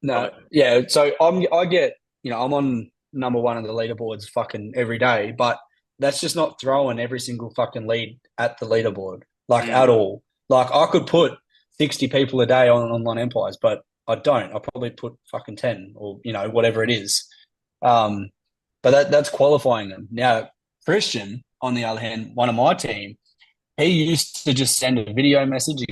no, yeah, so I get, I'm on number one of the leaderboards fucking every day, but that's just not throwing every single fucking lead at the leaderboard, like Mm, at all. Like I could put 60 people a day on online empires, but I don't. I probably put fucking 10 or, whatever it is. But that's qualifying them. Now, Christian, on the other hand, one of my team, he used to just send a video message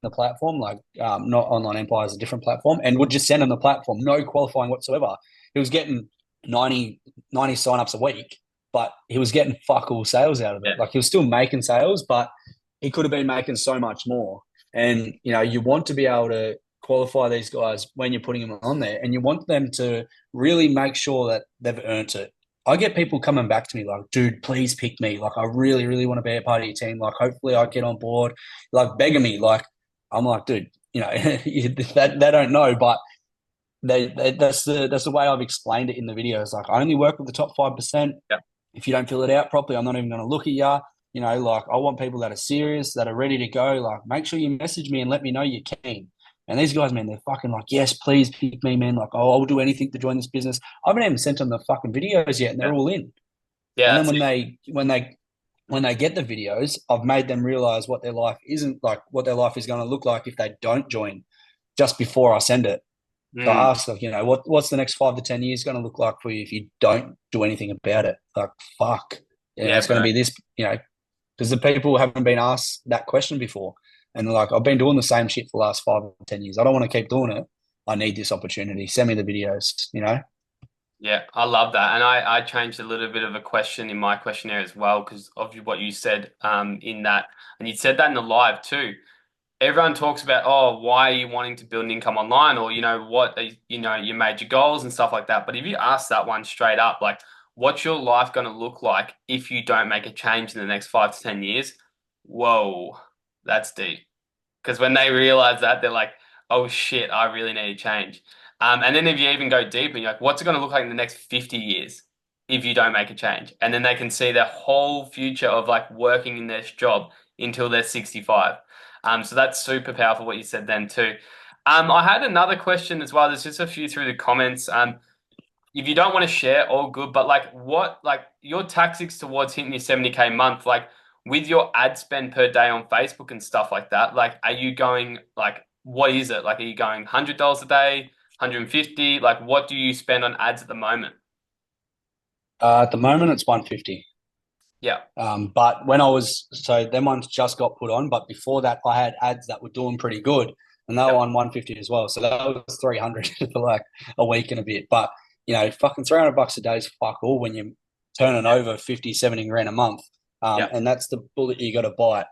the platform, like not Online Empire is a different platform, and would just send him the platform, no qualifying whatsoever. He was getting 90 signups a week, but he was getting fuck all sales out of yeah, it. Like he was still making sales, but he could have been making so much more. And you want to be able to qualify these guys when you're putting them on there, and you want them to really make sure that they've earned it. I get people coming back to me like, dude, please pick me. Like, I really, really want to be a part of your team. Like, hopefully I get on board. Like, begging me. Like, I'm like, dude, they don't know, but that's the way I've explained it in the videos. Like I only work with the top 5%. Yeah. If you don't fill it out properly, I'm not even going to look at you. You know, like I want people that are serious, that are ready to go. Like, make sure you message me and let me know you're keen. And these guys, man, they're fucking like, yes, please pick me, man. Like, oh, I'll do anything to join this business. I haven't even sent them the fucking videos yet, and Yeah. they're all in. Yeah, And then that's it. when they get the videos, I've made them realize what their life isn't like, what their life is going to look like if they don't join just before I send it. So Mm, I asked, like, what's the next 5 to 10 years going to look like for you if you don't do anything about it? Like, fuck, yeah, it's going to bro. be this, because the people haven't been asked that question before, and like, I've been doing the same shit for the last 5 or 10 years. I don't want to keep doing it. I need this opportunity. Send me the videos. Yeah, I love that. And I changed a little bit of a question in my questionnaire as well because of what you said in that. And you said that in the live too. Everyone talks about, oh, why are you wanting to build an income online? Or, what, your major goals and stuff like that. But if you ask that one straight up, like, what's your life going to look like if you don't make a change in the next 5 to 10 years? Whoa, that's deep. Because when they realize that, they're like, oh shit, I really need to change. And then if you even go deeper, you're like, what's it going to look like in the next 50 years if you don't make a change? And then they can see their whole future of like working in their job until they're 65. So that's super powerful what you said then too. I had another question as well. There's just a few through the comments. If you don't want to share, all good. But like your tactics towards hitting your 70K month, like with your ad spend per day on Facebook and stuff like that, like are you going like what is it? Like are you going $100 a day, 150? Like what do you spend on ads at the moment? At the moment, it's 150. Yeah. But them ones just got put on. But before that, I had ads that were doing pretty good, and they were Yep. on 150 as well. So that was 300 for like a week and a bit. But fucking $300 a day is fuck all when you're turning over 50, 70 grand a month. Yep. And that's the bullet you got to bite.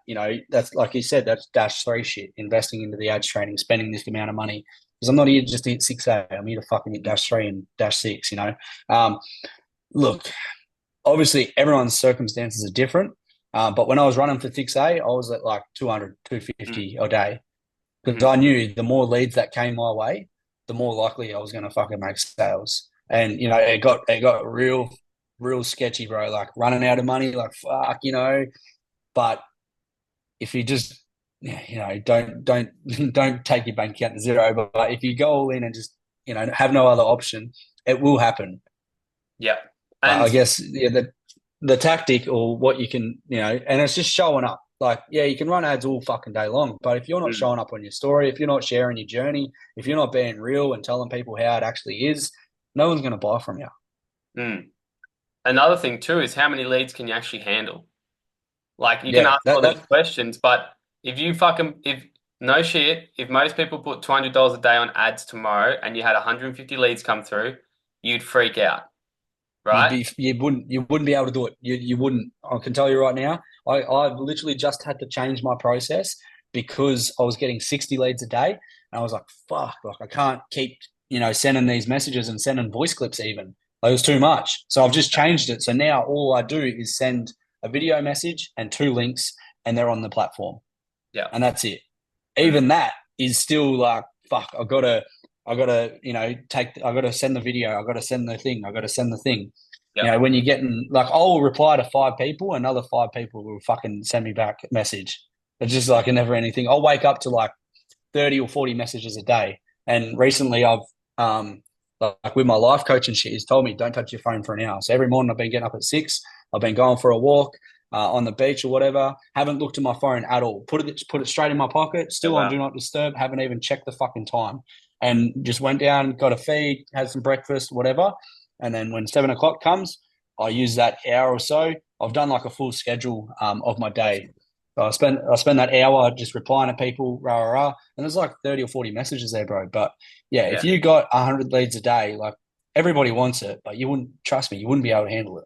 That's like you said, that's dash three shit. Investing into the ads training, spending this amount of money. Because I'm not here just to hit 6A. I'm here to fucking hit dash three and dash six. Um, Look, obviously everyone's circumstances are different. But when I was running for 6A, I was at like 200, Mm. 250 a day because Mm-hmm. I knew the more leads that came my way, the more likely I was going to fucking make sales. And it got real sketchy, bro. Like running out of money, like fuck. But if you just don't don't take your bank account to zero, but if you go all in and just have no other option, it will happen. Yeah. I And guess the tactic or what you can, and it's just showing up. Like, yeah, you can run ads all fucking day long, but if you're not mm, showing up on your story, if you're not sharing your journey, if you're not being real and telling people how it actually is, no one's going to buy from you. mm. Another thing too is how many leads can you actually handle? Like you can Yeah, ask all that these that questions, but if no shit, if most people put $200 a day on ads tomorrow and you had 150 leads come through, you'd freak out, right? you wouldn't be able to do it. You wouldn't. I can tell you right now. I've literally just had to change my process because I was getting 60 leads a day, and I was like, fuck, like I can't keep sending these messages and sending voice clips even. Like, it was too much. So I've just changed it. So now all I do is send a video message and two links, and they're on the platform, Yeah. and that's it. Mm, Even that is still like, fuck. I gotta I gotta send the video. I gotta send the thing. I gotta send the thing. yeah. When you're getting like, I'll reply to five people, another five people will fucking send me back a message. It's just like a never ending thing. I'll wake up to like 30 or 40 messages a day. And recently um like with my life coach and shit, he's told me don't touch your phone for an hour. So every morning I've been getting up at 6. I've been going for a walk on the beach or whatever. Haven't looked at my phone at all. Put it straight in my pocket. Yeah, Still on wow. do not disturb. Haven't even checked the fucking time. And just went down, got a feed, had some breakfast, whatever. And then when 7 o'clock comes, I use that hour or so. I've done like a full schedule of my day. So I spend that hour just replying to people, rah rah rah, and there's like 30 or 40 messages there, bro. But yeah, Yeah. if you got 100 leads a day, like everybody wants it, but you wouldn't trust me, you wouldn't be able to handle it.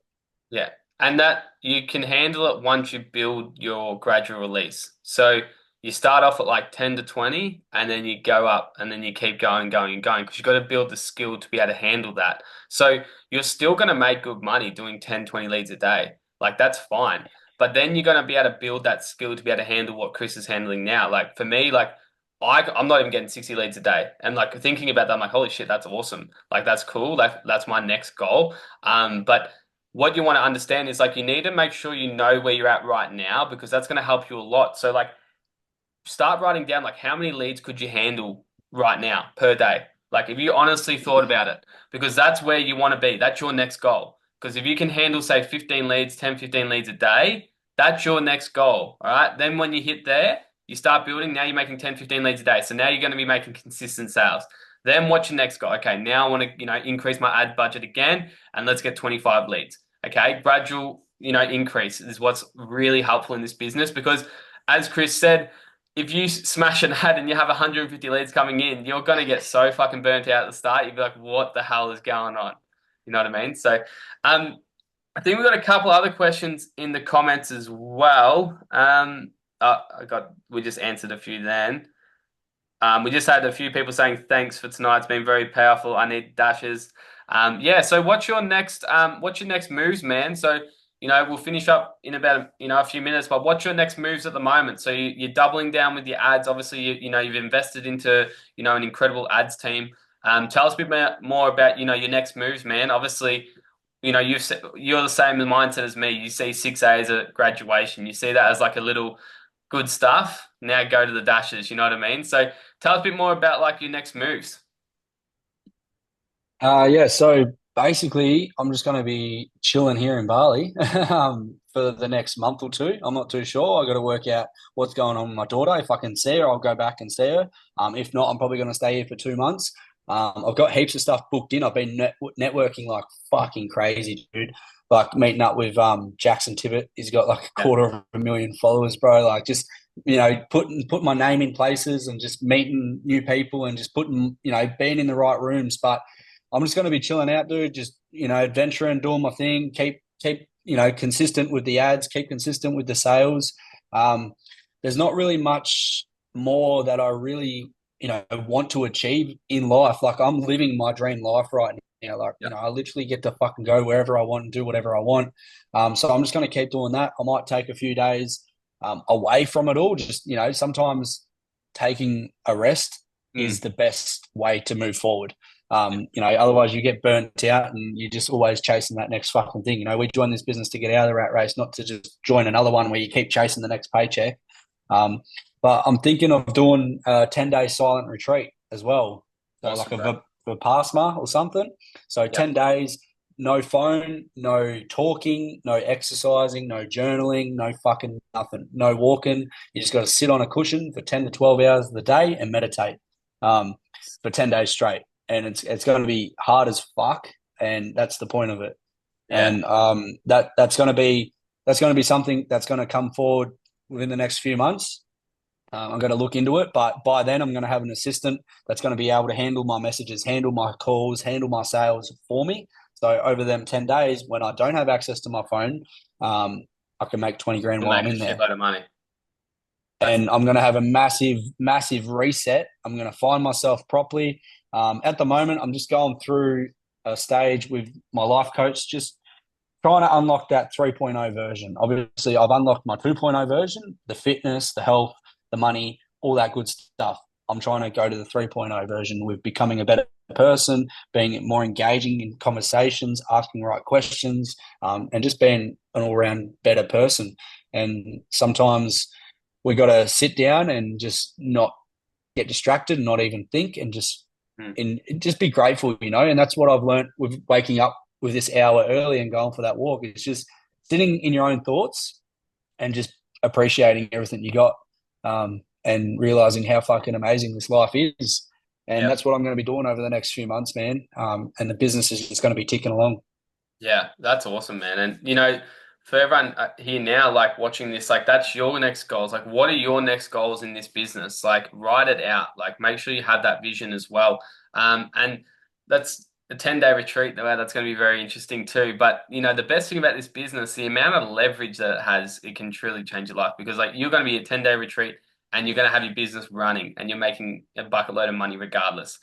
Yeah. And that you can handle it once you build your gradual release. So you start off at like 10 to 20 and then you go up and then you keep going, going, and going because you've got to build the skill to be able to handle that. So you're still going to make good money doing 10, 20 leads a day. Like that's fine. But then you're going to be able to build that skill to be able to handle what Chris is handling now. Like for me, like I'm not even getting 60 leads a day. And like thinking about that, I'm like, holy shit, that's awesome. Like that's cool. That's my next goal. But what you want to understand is like you need to make sure you know where you're at right now because that's going to help you a lot. So like start writing down like how many leads could you handle right now per day? Like if you honestly thought about it, because that's where you want to be. That's your next goal. Because if you can handle, say, 15 leads, 10, 15 leads a day, that's your next goal. All right. Then when you hit there, you start building. Now you're making 10, 15 leads a day. So now you're going to be making consistent sales. Then what's your next goal? Okay, now I want to, increase my ad budget again and let's get 25 leads. Okay, gradual, increase is what's really helpful in this business because as Chris said, if you smash an ad and you have 150 leads coming in, you're going to get so fucking burnt out at the start. You'd be like, what the hell is going on? You know what I mean? So, I think we've got a couple other questions in the comments as well. We just answered a few then. We just had a few people saying thanks for tonight. It's been very powerful. I need dashes. Yeah. So what's your next moves, man? So, we'll finish up in about, a few minutes, but what's your next moves at the moment? So you're doubling down with your ads. Obviously, you've invested into, an incredible ads team. Tell us a bit more about, your next moves, man. Obviously, you're the same mindset as me. You see 6A as a graduation. You see that as like a little good stuff. Now go to the dashes. You know what I mean? So tell us a bit more about like your next moves. Yeah, so basically, I'm just going to be chilling here in Bali for the next month or two. I'm not too sure. I got to work out what's going on with my daughter. If I can see her, I'll go back and see her. If not, I'm probably going to stay here for 2 months. I've got heaps of stuff booked in. I've been networking like fucking crazy, dude. Like meeting up with Jackson Tibbet. He's got like a Yeah. 250,000 followers, bro. Like just put my name in places and just meeting new people and just putting being in the right rooms, but. I'm just going to be chilling out, dude. Just adventuring, doing my thing. Keep consistent with the ads. Keep consistent with the sales. Um, there's not really much more that I really want to achieve in life. Like I'm living my dream life right now. Like Yeah. I literally get to fucking go wherever I want and do whatever I want. So I'm just going to keep doing that. I might take a few days away from it all. Just sometimes taking a rest is Mm. the best way to move forward. Otherwise you get burnt out and you're just always chasing that next fucking thing. We joined this business to get out of the rat race, not to just join another one where you keep chasing the next paycheck. But I'm thinking of doing a 10-day silent retreat as well. So like Awesome, bro. a Vipassana or something. So Yeah. 10 days, no phone, no talking, no exercising, no journaling, no fucking nothing, no walking. You just got to sit on a cushion for 10 to 12 hours of the day and meditate for 10 days straight. And it's going to be hard as fuck. And that's the point of it. Yeah. And that's going to be something that's going to come forward within the next few months. I'm going to look into it, but by then I'm going to have an assistant that's going to be able to handle my messages, handle my calls, handle my sales for me. So over them 10 days, when I don't have access to my phone, I can make 20 grand You'll while I'm make a in there. shitload of money. That's And I'm going to have a massive, massive reset. I'm going to find myself properly. At the moment, I'm just going through a stage with my life coach, just trying to unlock that 3.0 version. Obviously, I've unlocked my 2.0 version, the fitness, the health, the money, all that good stuff. I'm trying to go to the 3.0 version with becoming a better person, being more engaging in conversations, asking the right questions, and just being an all-round better person. And sometimes we got to sit down and just not get distracted, not even think, and mm. just be grateful, And that's what I've learned with waking up with this hour early and going for that walk. It's just sitting in your own thoughts and just appreciating everything you got, and realizing how fucking amazing this life is. And Yeah. that's what I'm going to be doing over the next few months, man. And the business is just going to be ticking along. Yeah. That's awesome, man. And for everyone here now, like watching this, like that's your next goals. Like, what are your next goals in this business? Like, write it out. Like, make sure you have that vision as well. And that's a 10-day retreat. That's going to be very interesting too. But the best thing about this business, the amount of leverage that it has, it can truly change your life because like you're going to be a 10-day retreat and you're going to have your business running and you're making a bucket load of money regardless.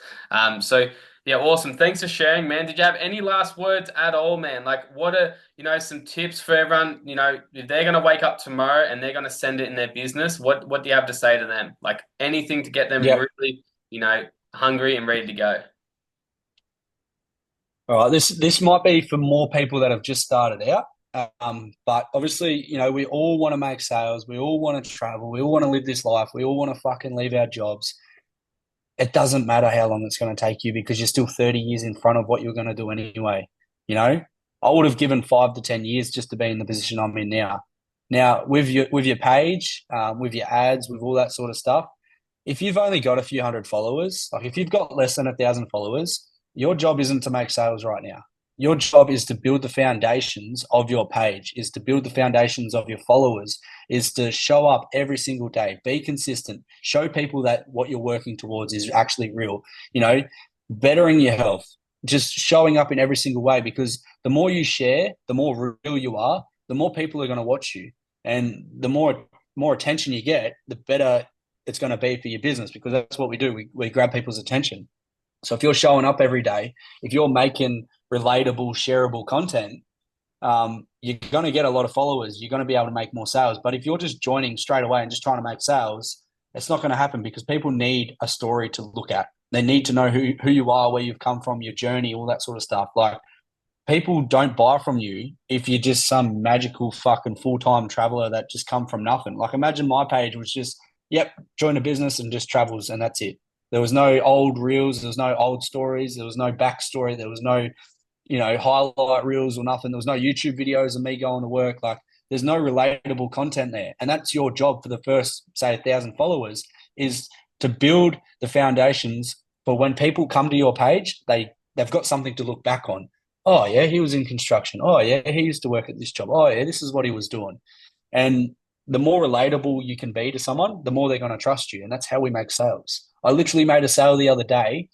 So Yeah, awesome. Thanks for sharing, man. Did you have any last words at all, man? Like, what are, some tips for everyone? If they're gonna wake up tomorrow and they're gonna send it in their business, what do you have to say to them? Like anything to get them Yep. really, hungry and ready to go. All right. This might be for more people that have just started out. But obviously, we all want to make sales. We all want to travel. We all want to live this life. We all want to fucking leave our jobs. It doesn't matter how long it's going to take you because you're still 30 years in front of what you're going to do anyway. You know, I would have given 5 to 10 years just to be in the position I'm in now. Now, with your page, with your ads, with all that sort of stuff, if you've only got a few hundred followers, like if you've got less than 1,000 followers, your job isn't to make sales right now. Your job is to build the foundations of your page, is to build the foundations of your followers, is to show up every single day, be consistent, show people that what you're working towards is actually real, bettering your health, just showing up in every single way because the more you share, the more real you are, the more people are going to watch you. And the more attention you get, the better it's going to be for your business because that's what we do. We grab people's attention. So if you're showing up every day, if you're making relatable, shareable content, you're going to get a lot of followers. You're going to be able to make more sales. But if you're just joining straight away and just trying to make sales, it's not going to happen because people need a story to look at. They need to know who you are, where you've come from, your journey, all that sort of stuff. Like people don't buy from you if you're just some magical fucking full-time traveler that just come from nothing. Like imagine my page was just, yep, join a business and just travels and that's it. There was no old reels, there was no old stories, there was no backstory, there was no, highlight reels or nothing. There was no YouTube videos of me going to work. Like there's no relatable content there. And that's your job for the first, say, 1,000 followers is to build the foundations for when people come to your page, they've got something to look back on. Oh yeah, he was in construction. Oh yeah, he used to work at this job. Oh yeah, this is what he was doing. And the more relatable you can be to someone, the more they're going to trust you. And that's how we make sales. I literally made a sale the other day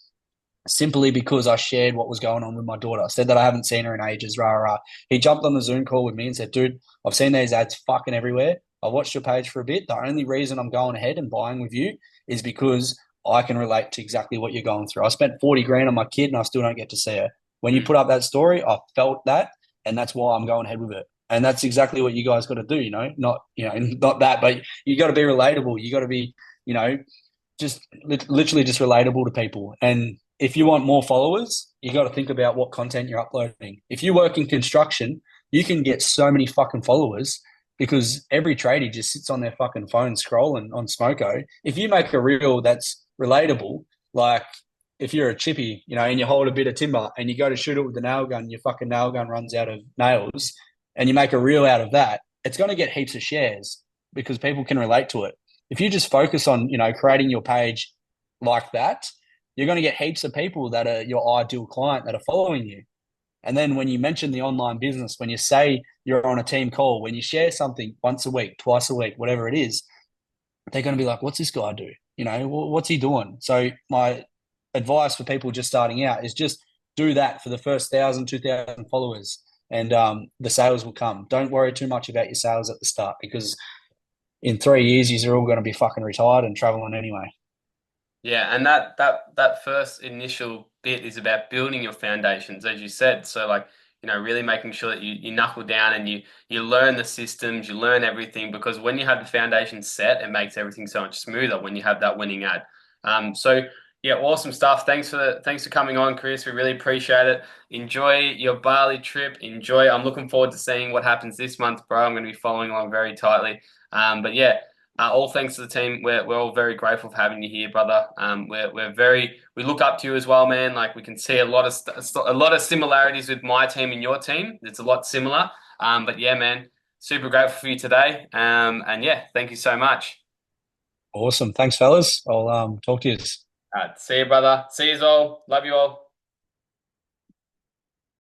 simply because I shared what was going on with my daughter. I said that I haven't seen her in ages. Rah, rah. He jumped on the Zoom call with me and said, dude, I've seen these ads fucking everywhere. I watched your page for a bit. The only reason I'm going ahead and buying with you is because I can relate to exactly what you're going through. I spent 40 grand on my kid and I still don't get to see her. When you put up that story, I felt that, and that's why I'm going ahead with it. And that's exactly what you guys got to do, not that, but you got to be relatable. You got to be, just literally just relatable to people. And if you want more followers, you got to think about what content you're uploading. If you work in construction, you can get so many fucking followers because every tradie just sits on their fucking phone scrolling on Smoko. If you make a reel that's relatable, like if you're a chippy, and you hold a bit of timber and you go to shoot it with the nail gun, your fucking nail gun runs out of nails, and you make a reel out of that, it's going to get heaps of shares because people can relate to it. If you just focus on, creating your page like that, you're going to get heaps of people that are your ideal client that are following you. And then when you mention the online business, when you say you're on a team call, when you share something once a week, twice a week, whatever it is, they're going to be like, what's this guy do? What's he doing? So my advice for people just starting out is just do that for the first 1,000, 2,000 followers and the sales will come. Don't worry too much about your sales at the start because in 3 years, you're all going to be fucking retired and traveling anyway. Yeah, and that first initial bit is about building your foundations, as you said. So like, really making sure that you knuckle down and you learn the systems, you learn everything, because when you have the foundation set, it makes everything so much smoother when you have that winning ad. So yeah, awesome stuff. Thanks for coming on, Chris. We really appreciate it. Enjoy your Bali trip. I'm looking forward to seeing what happens this month, bro. I'm going to be following along very tightly. But yeah. All thanks to the team. We're all very grateful for having you here, brother. We look up to you as well, man. Like we can see a lot of similarities with my team and your team. It's a lot similar. But yeah, man, super grateful for you today. And yeah, thank you so much. Awesome. Thanks, fellas. I'll talk to you. All right, see you, brother. See you all. Love you all.